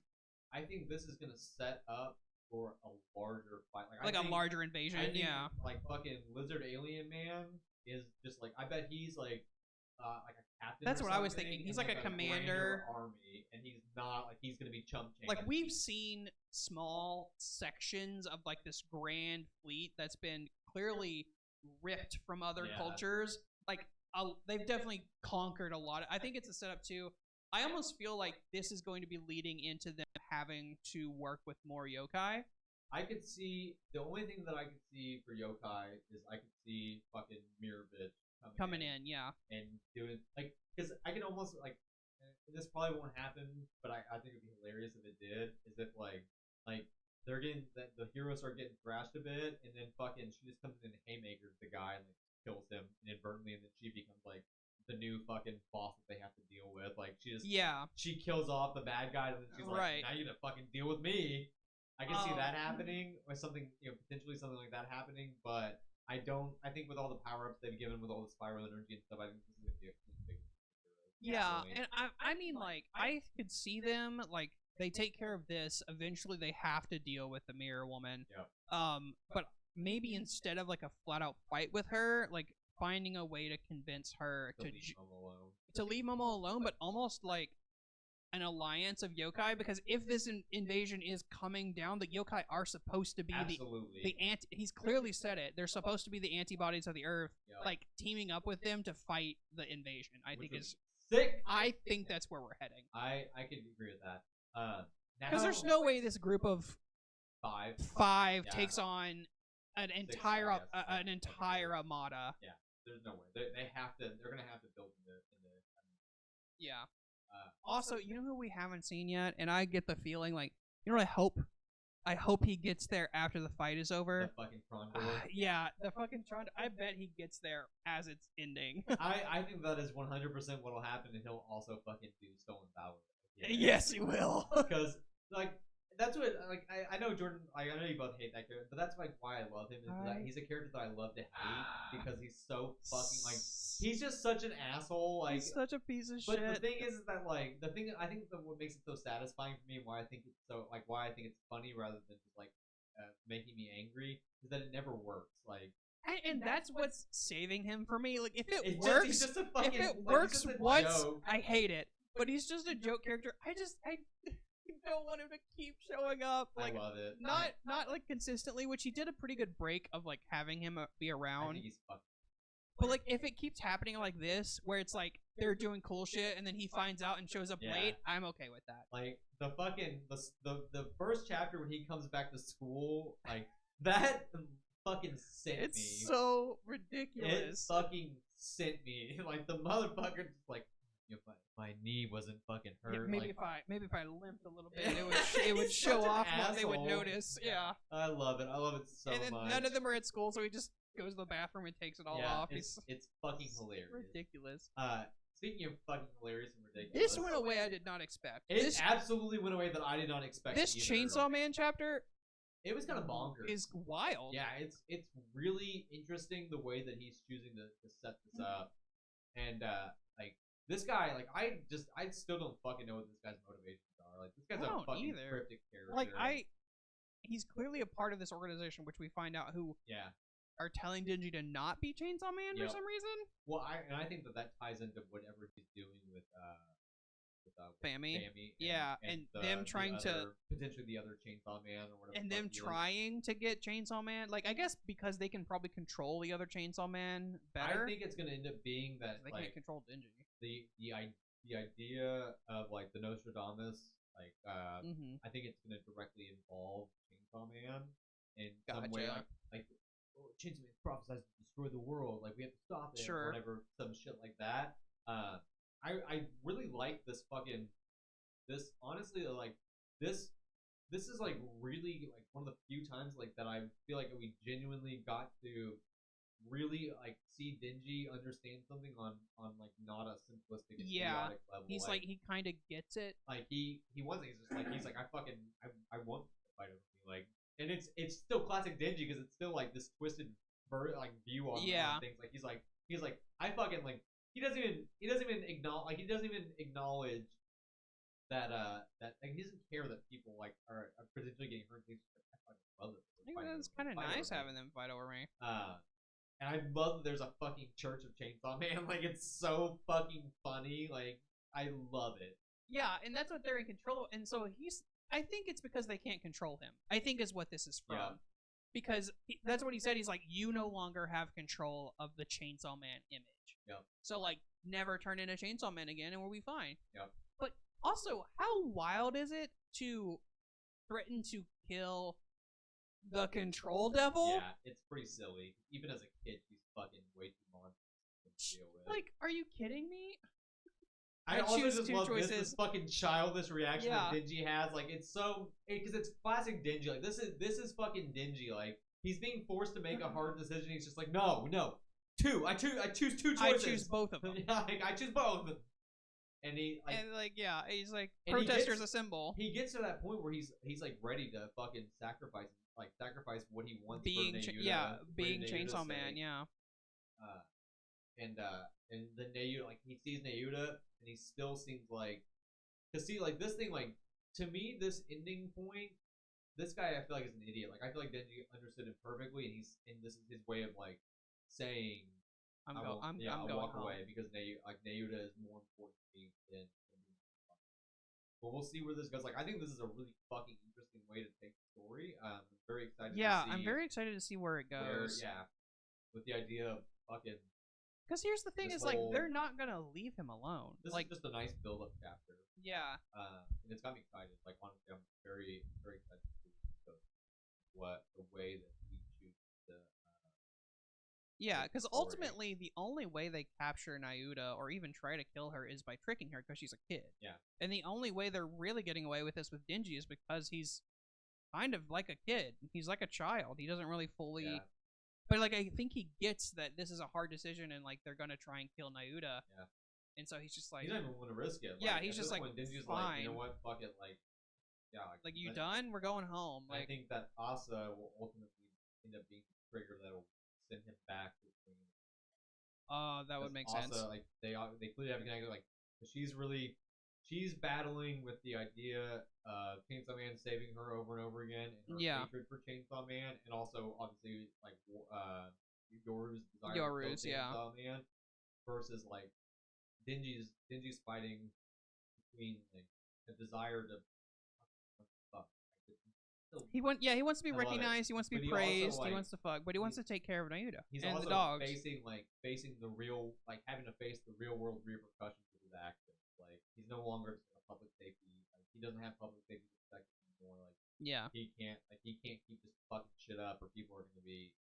is gonna set up for a larger fight, like a larger invasion. Like fucking lizard alien man is just like I bet he's like a captain. That's what I was thinking. He's like a commander army, and he's not like he's gonna be chump change. Like we've seen small sections of like this grand fleet that's been clearly ripped from other cultures. Like they've definitely conquered a lot. I think it's a setup too. I almost feel like this is going to be leading into them having to work with more yokai. I could see the only thing that I could see for yokai is I could see fucking Mirror Bitch coming in, and doing like because I can almost like this probably won't happen, but I think it'd be hilarious if it did. Is if like they're getting the heroes are getting thrashed a bit, and then fucking she just comes in and haymakers the guy and like kills him inadvertently, and then she becomes like the new fucking boss that they have to deal with. Like she just she kills off the bad guy, and then she's like, now you gotta fucking deal with me. I can see that happening, or something potentially something like that happening, but I think with all the power ups they've given with all the spiral energy and stuff, I think this is gonna be a big. And I mean like I could see them like they take care of this. Eventually they have to deal with the Mirror Woman. But maybe instead of like a flat out fight with her, like finding a way to convince her to leave Momo alone, but almost like an alliance of yokai, because if this invasion is coming down, the yokai are supposed to be Absolutely. the anti. He's clearly said it. They're supposed to be the antibodies of the Earth, like teaming up with them to fight the invasion. I think is sick. I think that's where we're heading. I can agree with that. Because there's no way this group of five Yeah. takes on an entire armada. Yeah, there's no way. They have to. They're gonna have to build into Yeah. Also, you know who we haven't seen yet, and I get the feeling like, you know what I hope he gets there after the fight is over. the fucking Trondor. Yeah, the fucking Trondor. I bet he gets there as it's ending. I think that is 100% what'll happen, and he'll also fucking do Stolen Power. Yeah. Yes, he will. Because like that's what like I know Jordan. I know you both hate that character, but that's like why I love him. Is that he's a character that I love to hate because he's so fucking like he's just such an asshole. Like he's such a piece of but shit. the thing is that like the thing I think that what makes it so satisfying for me and why I think it's so like why I think it's funny rather than just like making me angry is that it never works. Like and that's what's saving him for me. Like if it works, works, just a fucking, if it like, works once, joke. I hate it. But he's just a joke character. I don't want him to keep showing up. Like I love it. not like consistently, which he did a pretty good break of like having him be I around. think he's fucking. But like if it keeps happening like this, where it's like they're doing cool shit and then he finds out and shows up late, I'm okay with that. Like the fucking the first chapter when he comes back to school, like that fucking sent me. It's so ridiculous. It fucking sent me. Like the motherfucker just like if my knee wasn't fucking hurt. Yeah, maybe like, if I limped a little bit, it would show off what they would notice. Yeah. I love it. I love it so much. And then none of them are at school, so he just goes to the bathroom and takes it all off. It's fucking hilarious. Ridiculous. Speaking of fucking hilarious and ridiculous, this went away I did not expect. It absolutely went away that I did not expect. This either. Chainsaw Man chapter, it was kind of bonkers. Is wild. Yeah, it's really interesting the way that he's choosing to set this up, and like this guy, like I still don't fucking know what this guy's motivations are. Like this guy's a fucking cryptic character. Like he's clearly a part of this organization, which we find out who are telling Denji to not be Chainsaw Man for some reason. Well, I think that ties into whatever he's doing with Fami. And them trying to potentially the other Chainsaw Man or whatever. And them trying to get Chainsaw Man, like I guess because they can probably control the other Chainsaw Man better. I think it's gonna end up being that they can't control Denji. The idea of like the Nostradamus, like I think it's gonna directly involve Chainsaw Man in some way, like Chainsaw Man prophesies to destroy the world, like we have to stop it, or whatever, some shit like that. I really like this fucking honestly like this is like really like one of the few times like that I feel like we genuinely got to really like see Denji understand something on like not a simplistic and chaotic level. He's like he kind of gets it. Like he wants it. He's like I want to fight over me. Like and it's still classic Denji because it's still like this twisted like view on things. Like he's like I fucking like he doesn't even acknowledge that like he doesn't care that people like are potentially getting hurt. He's like, I fucking love it. I think that's kind of nice having them fight over me. And I love that there's a fucking Church of Chainsaw Man. Like it's so fucking funny. Like I love it. Yeah, and that's what they're in control of. And so I think it's because they can't control him. I think is what this is from. Yeah. Because that's what he said. He's like, you no longer have control of the Chainsaw Man image. Yep. So like, never turn into Chainsaw Man again, and we'll be fine. Yep. But also, how wild is it to threaten to kill the Control Devil? Yeah, it's pretty silly. Even as a kid, he's fucking way too monstrous to deal with. Like, are you kidding me? I also just love this fucking childish reaction that Denji has. Like it's so because it's classic Denji. Like this is fucking Denji. Like he's being forced to make a hard decision. He's just like no, two. I choose two choices. I choose both of them. Like, I choose both. And he's like protesters assemble. He gets to that point where he's like ready to fucking sacrifice what he wants. Being Chainsaw Man. Yeah. And then Nayuta, like he sees Nayuta, and he still seems like, cause see, like this thing, like to me, this ending point, this guy I feel like is an idiot. Like I feel like Denji understood him perfectly, and this is his way of like saying, I'll walk away because Nayuta is more important to me than But we'll see where this goes. Like, I think this is a really fucking interesting way to take the story. I'm very excited. Yeah, to see I'm very excited to see where it goes. with the idea of fucking. Because here's the thing: This is like whole- they're not gonna leave him alone. This Like, is just a nice build-up chapter, yeah, and it's got me excited. Like, honestly, I'm very, very excited to see what the way that he chooses to. yeah. Like, Because story. ultimately, the only way they capture Nyuda or even try to kill her is by tricking her because she's a kid. Yeah. And the only way they're really getting away with this with Denji is because he's kind of like a kid. He's like a child. He doesn't really fully. Yeah. But like, I think he gets that this is a hard decision, and like they're gonna try and kill Nyuda. Yeah. And so he's just like, He's not even willing to risk it. Yeah, Like, he's at just this like, point, Denji's fine. like, you know what, fuck it, like, yeah. Like, you done? We're going home. I Like, think that Asa will ultimately end up being the trigger that'll send him back to the queen. that would make Asa, sense. like they clearly have a connection. Like, she's battling with the idea of Chainsaw Man saving her over and over again, and her hatred for Chainsaw Man, and also obviously like Yoru's desire to kill Chainsaw Man, versus like Denji's fighting between like a desire to He wants to be recognized. He wants to be praised. Like, he wants to fuck, but he wants to take care of Nyuda he's and also the dogs. facing the real, like having to face the real world repercussions of his actions. Like, he's no longer a public safety. Like, he doesn't have public safety protection anymore. Like, he can't keep this fucking shit up, or people are going to be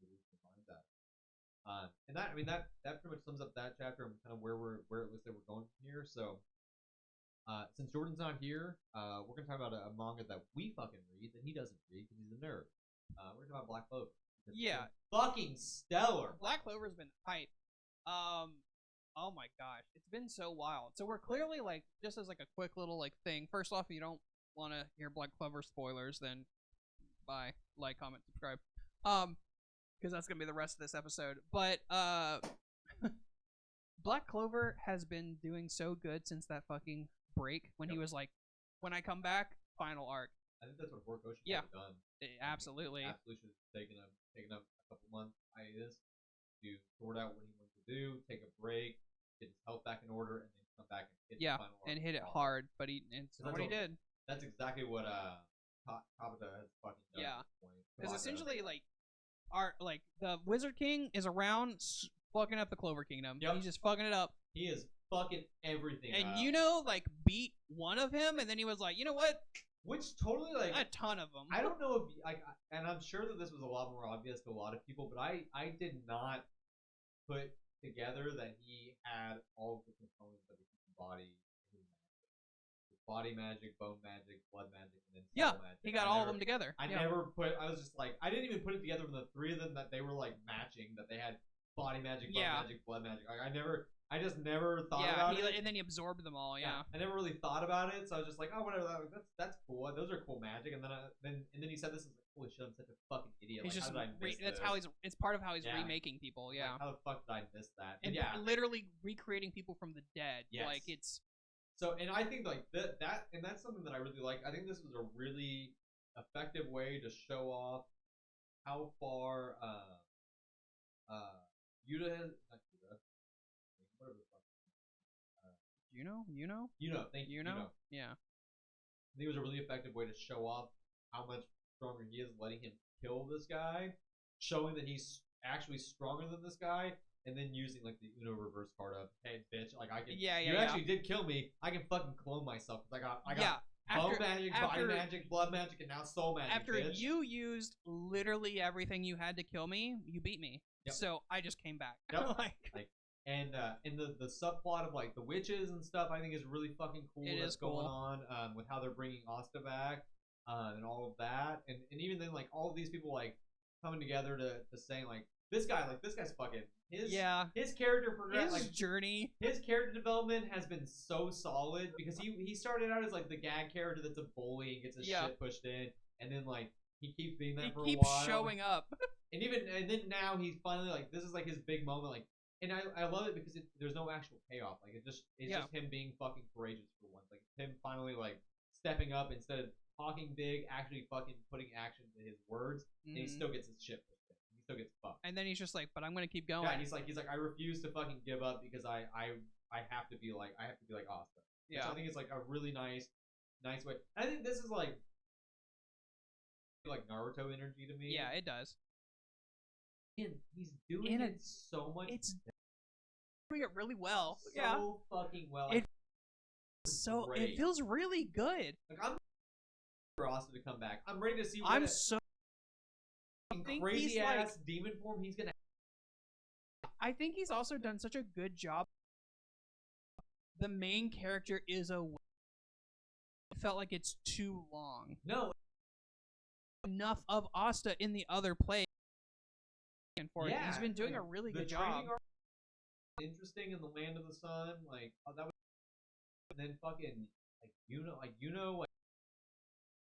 losing their minds at it. And that pretty much sums up that chapter and kind of where it looks like we're going from here. So. Since Jordan's not here, we're gonna talk about a manga that we fucking read that he doesn't read because he's a nerd. We're gonna talk about Black Clover. Yeah, fucking stellar. Black Clover's been hype. Oh my gosh, it's been so wild. So we're clearly like, just as like a quick little like thing. First off, if you don't want to hear Black Clover spoilers, then bye, like, comment, subscribe. Because that's gonna be the rest of this episode. But Black Clover has been doing so good since that fucking break when he was like, when I come back, final arc. I think that's what Horikoshi Yeah. should have done. Absolutely. Absolutely should have taken up a couple months hiatus to sort out what he wanted to do, take a break, get his health back in order, and then come back and hit the final arc. And hit it hard. But it's not what he did. That's exactly what Kabata has fucking done. Yeah. Because Kabata. essentially, like, the Wizard King is around fucking up the Clover Kingdom. Yep. He's just fucking it up. He is fucking everything And up. like, beat one of him, and then he was like, you know what? Which totally, like, a ton of them. I don't know if, like, and I'm sure that this was a lot more obvious to a lot of people, but I did not put together that he had all of the components of a human body. Body magic, bone magic, blood magic, and then soul magic. He got all of them together. I was just like, I didn't even put it together from the three of them that they were like matching, that they had body magic, bone magic, blood magic. Like, I just never thought about it. And then he absorbed them all. Yeah. I never really thought about it, so I was just like, oh, whatever. That's cool. Those are cool magic. And then he said this, and I was like, holy shit, I'm such a fucking idiot. He's like, just how did I miss that's this? how it's part of how he's remaking people. Yeah. Like, how the fuck did I miss that? And literally recreating people from the dead. Yes. Like, it's. So, and I think like that's something that I really like. I think this was a really effective way to show off how far Yuta has, not Yuta, whatever the fuck. Thank you. Yeah. I think it was a really effective way to show off how much stronger he is, letting him kill this guy, showing that he's actually stronger than this guy, and then using like the Uno reverse card of, hey bitch, like I can. You actually did kill me. I can fucking clone myself because I got bone magic, body magic, blood magic, and now soul magic. After bitch. you used literally everything you had to kill me, you beat me. Yep. So I just came back. Yep. And the subplot of like the witches and stuff, I think is really fucking cool. That's going on with how they're bringing Asta back and all of that, and even then like all of these people like coming together to saying like this guy's fucking his character progress, his journey, his character development has been so solid because he started out as like the gag character that's a bully and gets his shit pushed in, and then like he keeps being that for a while. He keeps showing up, and then now he's finally like this is like his big moment like. And I love it because there's no actual payoff. Like it's just him being fucking courageous for once. Like him finally like stepping up instead of talking big, actually fucking putting action to his words. And he still gets his shit pushed in. He still gets fucked. And then he's just like, but I'm gonna keep going. Yeah, he's like I refuse to fucking give up because I have to be like Asta. which I think is like a really nice way. And I think this is like Naruto energy to me. Yeah, it does. And he's doing it so much. It's doing it really well. So fucking well. Like, it feels really good. Like I'm for Austin to come back. I'm ready to see what I'm so crazy ass demon form he's gonna. I think he's also done such a good job. The main character is a. It felt like it's too long. No. Enough of Asta in the other play. And for it, he's been doing a really good job. Interesting in the Land of the Sun, like that was, and then fucking like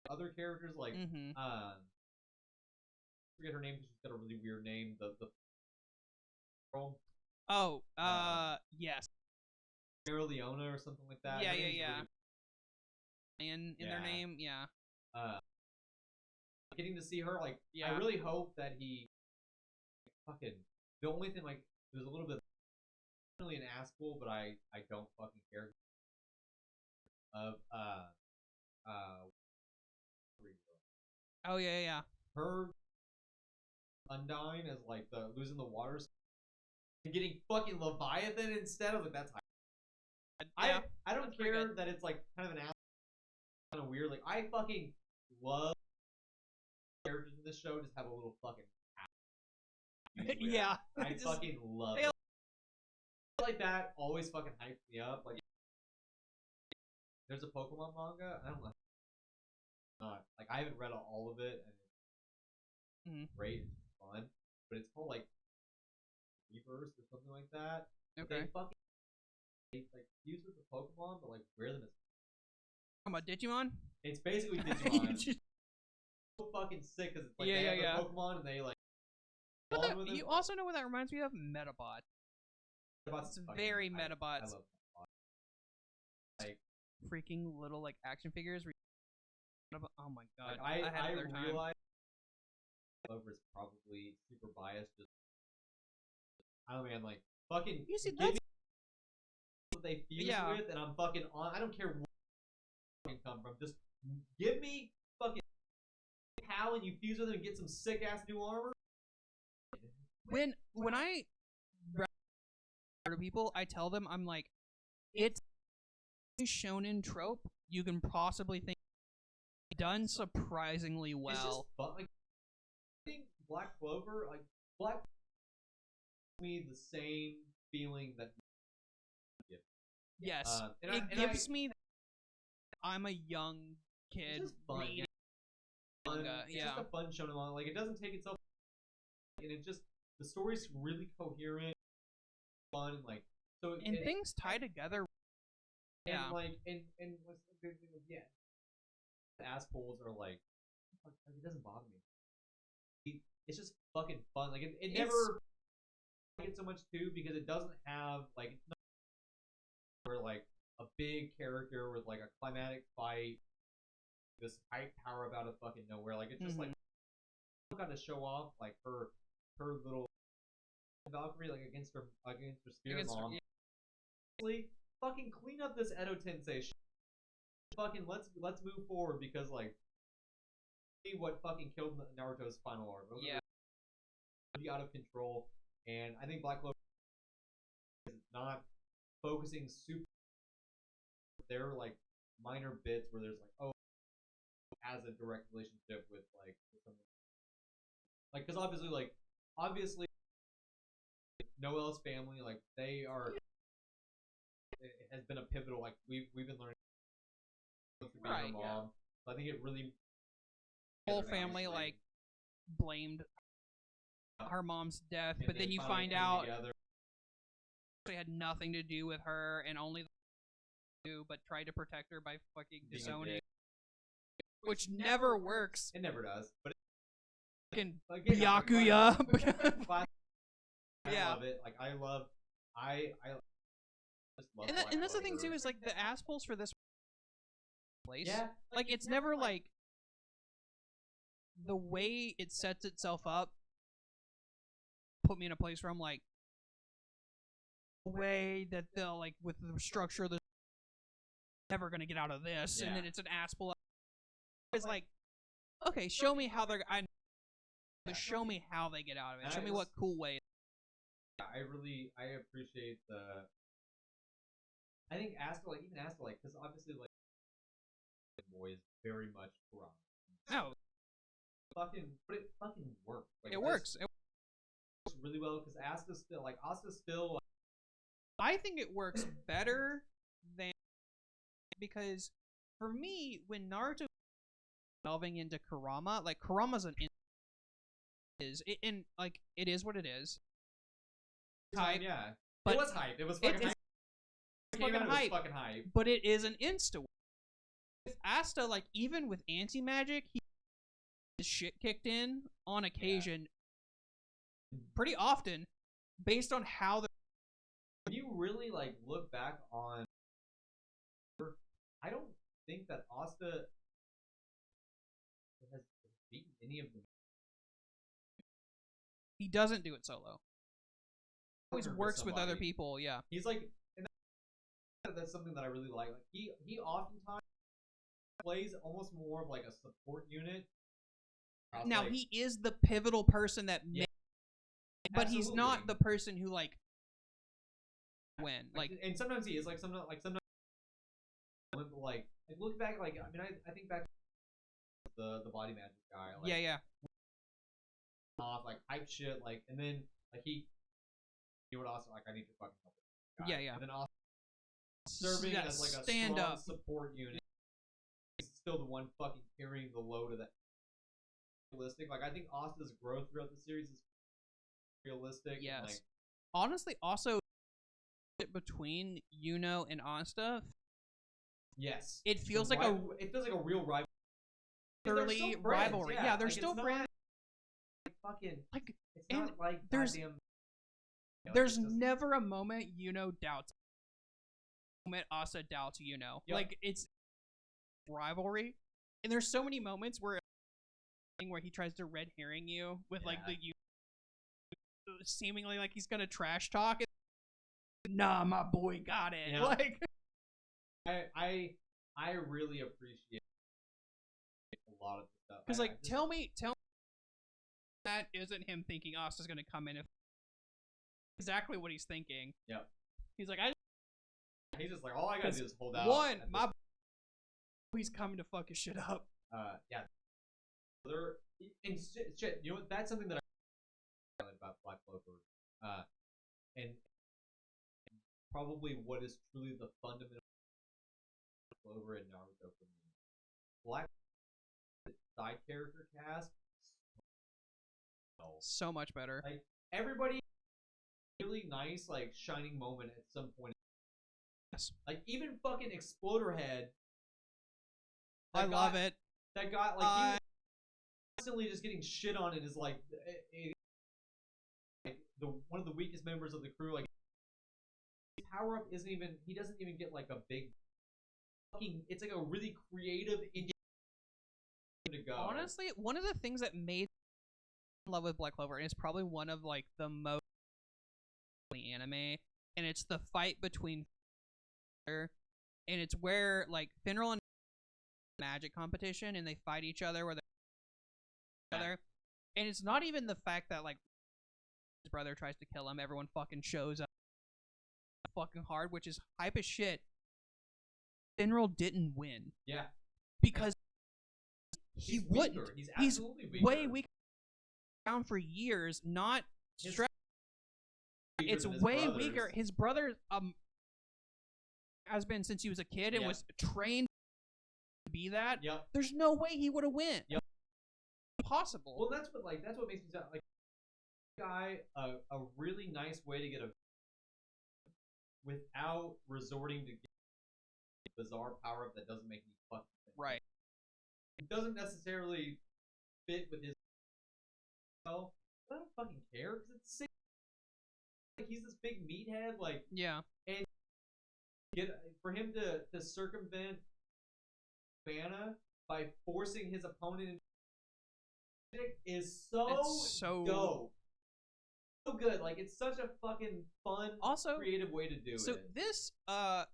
other characters like forget her name because she's got a really weird name. The girl. Oh, yes. Leona or something like that. Yeah. In their name, yeah. Getting to see her, like, I really hope that he fucking. The only thing, like, there's a little bit definitely an asshole, but I don't fucking care. Of oh yeah. Her undying as like the losing the waters and getting fucking Leviathan instead of like that's high. I don't care that it's like kind of an ass kind of weird. Like I fucking love characters in this show just have a little fucking yeah. I fucking love it. Like that always fucking hypes me up. Like there's a Pokemon manga. I don't know. Not like I haven't read all of it, and it's great, it's fun, but it's called like Reverse or something like that. Okay. They like use with the Pokemon, but like wear them as. Talking about Digimon? It's basically Digimon. It's so fucking sick because it's like they have the Pokemon and they like. You also know what that reminds me of? Metabot. It's very Metabot. I love Metabot. Like freaking little like action figures. Oh my god! Like, I time. realize Clover is probably super biased. Just I don't know, man. Like fucking. You see, that's what they fuse with, and I'm fucking on. I don't care where fucking come from. Just give me fucking Hal and you fuse with him and get some sick ass new armor. When I to people, I tell them I'm like, it's a shonen trope you can possibly think done surprisingly well. It's just fun. Like, I think Black Clover, like Black me the same feeling that yes, it gives me. I'm a young kid reading manga. It's just a fun shonen manga. Like it doesn't take itself, and it just the story's really coherent, fun, and like so. And things tie together. And like and what's the good thing of the assholes are like it doesn't bother me. It's just fucking fun. Like it never like it so much too because it doesn't have like it's not where like a big character with like a climatic fight, this hype power about it fucking nowhere. Like it's just like got to show off like her little Valkyrie like against her spirit mom. Fucking clean up this Edo Tensei shit. Fucking let's move forward because like see what fucking killed Naruto's final arc. Really out of control, and I think Black Clover is not focusing super. There are like minor bits where there's like has a direct relationship with like something like because obviously Noel's family like they are. It has been a pivotal like we've been learning to be her mom. So I think it really whole family like blamed her mom's death, but then you find out they had nothing to do with her and only but tried to protect her by fucking disowning, which never works. It never does, but fucking Byakuya. I love it. Like I and that's the thing too is like the assholes for this place. Yeah, like it's never like the way it sets itself up. Put me in a place where I'm like, the way that they'll like with the structure of the never gonna get out of this, Yeah. and then it's an ass pull. It's like, okay, show me how they're. Show me how they get out of it. Show me what cool way. I appreciate the. I think Asta, because obviously, like, boy is very much wrong. No, but it fucking works. Like, it works. It works really well because Asta's still. I think it works better than because for me, when Naruto delving into Kurama, like Kurama's an it is what it is. Hype, yeah, but it was hype. It was fucking hype. Fucking hype. But it is an insta. With Asta, like even with anti-magic, his shit kicked in on occasion, pretty often, based on how the. When you really like look back on, I don't think that Asta has beaten any of them. He doesn't do it solo. He always works with other people. Yeah, he's like, and that's something that I really like. Like he oftentimes plays almost more of like a support unit. Now like, he is the pivotal person that, but absolutely. he's not the person who like win. Like, and sometimes he is sometimes like look back, like I mean I think back to the body magic guy. Like, yeah. Off like hype shit, like, and then like he would also like I need to fucking help this guy. Yeah. And then also serving as like a stand strong up support unit. He's still the one fucking carrying the load of that. Realistic, like I think Asta's growth throughout the series is realistic. Yes. And, like, honestly, also between Yuno and Asta. Yes. It feels like a real rivalry. Early rivalry. Yeah, they're still friends. Fucking like it's not like there's never a moment Yuno doubts. Moment Asta doubts Yuno. Yep. Like it's rivalry, and there's so many moments where he tries to red herring you with like the seemingly like he's gonna trash talk. Nah, my boy got it. Yeah. Like I really appreciate a lot of the stuff. Because like tell me that isn't him thinking Asta's gonna come in if exactly what he's thinking. Yep. He's like he's just like all I gotta do is hold out. One, my he's coming to fuck his shit up. Yeah. And shit, you know what? That's something that I like about Black Clover. And probably what is truly the fundamental Clover and Naruto for me. Black side character cast so much better. Like everybody really nice, like shining moment at some point. Yes. Like even fucking Exploder Head. I love it. That guy, like he was constantly just getting shit on and is like the one of the weakest members of the crew. Like his power up isn't even. He doesn't even get like a big. Fucking. It's like a really creative indie to go. Honestly, one of the things that made in love with Black Clover, and it's probably one of like the most anime, and it's the fight between and it's where like Finral and magic competition and they fight each other where they're together, and it's not even the fact that like his brother tries to kill him, everyone fucking shows up fucking hard, which is hype as shit. Finral didn't win. Yeah. Because he wouldn't. Weaker. He's absolutely weaker. Way weaker. Down for years, not it's way weaker. His brother has been since he was a kid and was trained to be that. Yep. There's no way he would have win. Yep. Impossible. Well, that's what makes me sound like guy a really nice way to get a without resorting to a bizarre power up that doesn't make any fucking sense. Right. It doesn't necessarily fit with his. Well, I don't fucking care because it's sick. Like he's this big meathead, like yeah, and for him to circumvent Vanna by forcing his opponent into is so dope. so good. Like it's such a fucking fun, Also, creative way to do so it. this,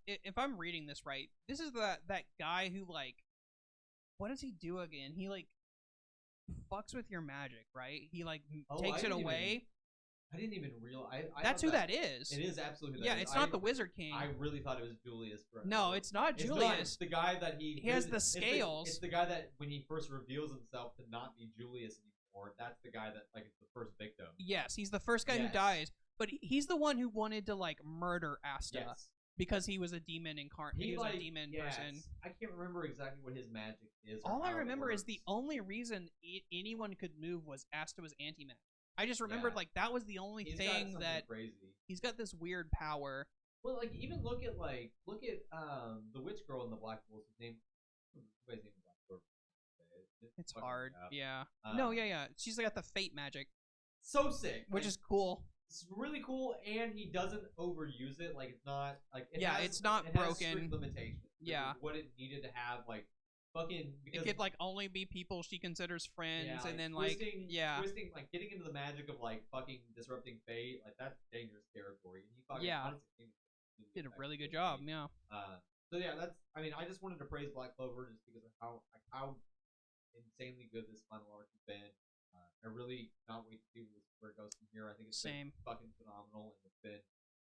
if I'm reading this right, this is that guy who like, what does he do again? He like fucks with your magic, right? He like takes it away. I didn't even realize. That's who that is. It is absolutely who that yeah, is. it's not the Wizard King. I really thought it was Julius. No, it's not Julius. It's the guy that he has the scales. It's the guy that when he first reveals himself to not be Julius anymore, that's the guy that like is the first victim. Yes, he's the first guy who dies, but he's the one who wanted to like murder Asta. Yes. Because he was a demon incarnate. He was like, a demon person. I can't remember exactly what his magic is. All I remember is the only reason anyone could move was Asta was anti-magic. I just remembered like that was the only thing that crazy. He's got this weird power. Well, like even look at the witch girl in the Black Wolf. His name. Everybody's name is Black Wolf. It's hard. Yeah. Yeah. She's got the fate magic. So sick. Which is cool. It's really cool, and he doesn't overuse it. Like it's not like it's not broken. Has limitations. Yeah. What it needed to have, like fucking. It could like only be people she considers friends, yeah, and then twisting, like getting into the magic of like fucking disrupting fate. Like that's dangerous territory. And he fucking honestly did a really good job. Yeah. So yeah, that's. I mean, I just wanted to praise Black Clover just because of how insanely good this final arc has been. I really not wait to see where it goes from here. I think it's been fucking phenomenal, and it's been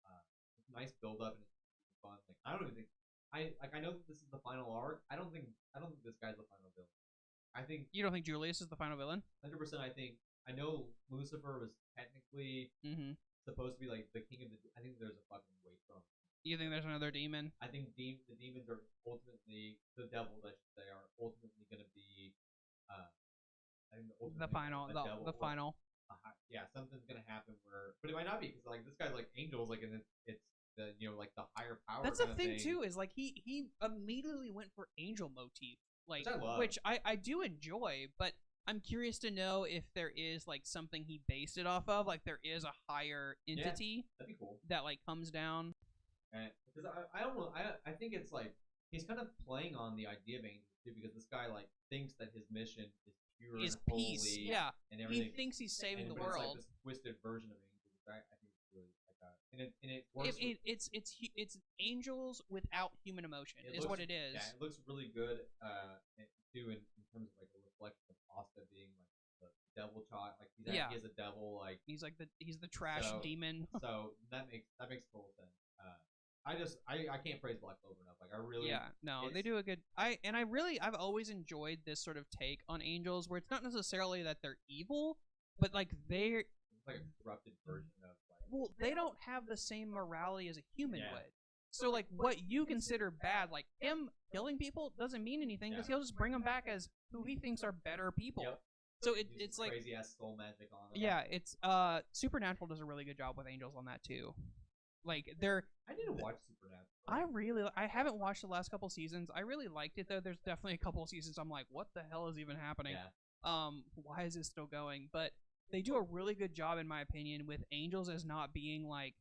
a nice build up and it's fun. Like I don't even think I know that this is the final arc. I don't think this guy's the final villain. I think you don't think Julius is the final villain. 100%. I know Lucifer was technically supposed to be like the king of the. I think there's a fucking weight from. You think there's another demon? I think the demons are ultimately the devils. I should say are ultimately going to be. I think the final. Yeah, something's gonna happen but it might not be because like this guy's like angels, like and it's the like the higher power. That's the thing too, is like he immediately went for angel motif, like which I do enjoy, but I'm curious to know if there is like something he based it off of, like there is a higher entity that'd be cool that like comes down. Because I don't know, I think it's like he's kind of playing on the idea of angels too, because this guy like thinks that his mission is pure is and peace, holy, and everything. He thinks he's saving the It's world. like this twisted version of angels. I think it's really like that, and it works. It's angels without human emotion is what it is. Yeah, it looks really good. Too in terms of like a reflection of Asta being like the devil child. Like he has a devil. Like he's the trash demon. So that makes total sense. I can't praise Black Clover enough. Like I really they do a good. I've always enjoyed this sort of take on angels where it's not necessarily that they're evil, but like it's like a corrupted version of like. Well, they don't have the same morality as a human would. So like what you consider bad, like him killing people doesn't mean anything because he'll just bring them back as who he thinks are better people. Yep. So it's like crazy ass soul magic on them. Yeah, it's Supernatural does a really good job with angels on that too. Like I need to watch Supernatural. I haven't watched the last couple seasons. I really liked it though. There's definitely a couple seasons I'm like, what the hell is even happening? Yeah. Why is this still going? But they do a really good job, in my opinion, with angels as not being like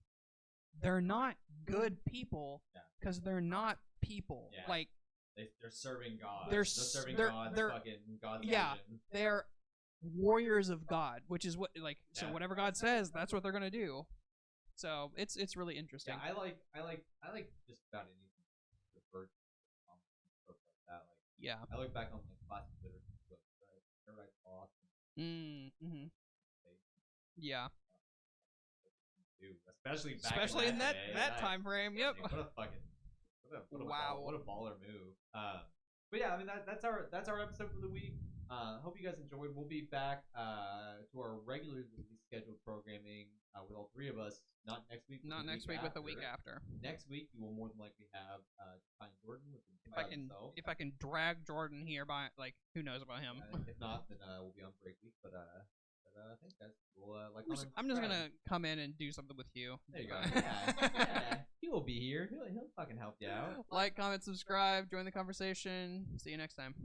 they're not good people because they're not people. Yeah. Like they're serving God. They're serving God. They're fucking God's vision. They're warriors of God, which is what so whatever God says, that's what they're gonna do. So it's really interesting. Yeah, I like just about anything referred stuff like that. Like I look back on like classic literature books, right? They're like awesome. Yeah. Especially in that time frame. Yep. What a baller move. But yeah, I mean that's our episode for the week. Hope you guys enjoyed. We'll be back to our regularly scheduled programming with all three of us. Not next week. Not next week, but the week after. Next week, you will more than likely have find Jordan with himself. If I can drag Jordan here by who knows about him. If not, then we'll be on break week. But thanks guys. We'll I'm just gonna come in and do something with you. There you go. Yeah. He will be here. He'll fucking help you out. Like, comment, subscribe, join the conversation. See you next time.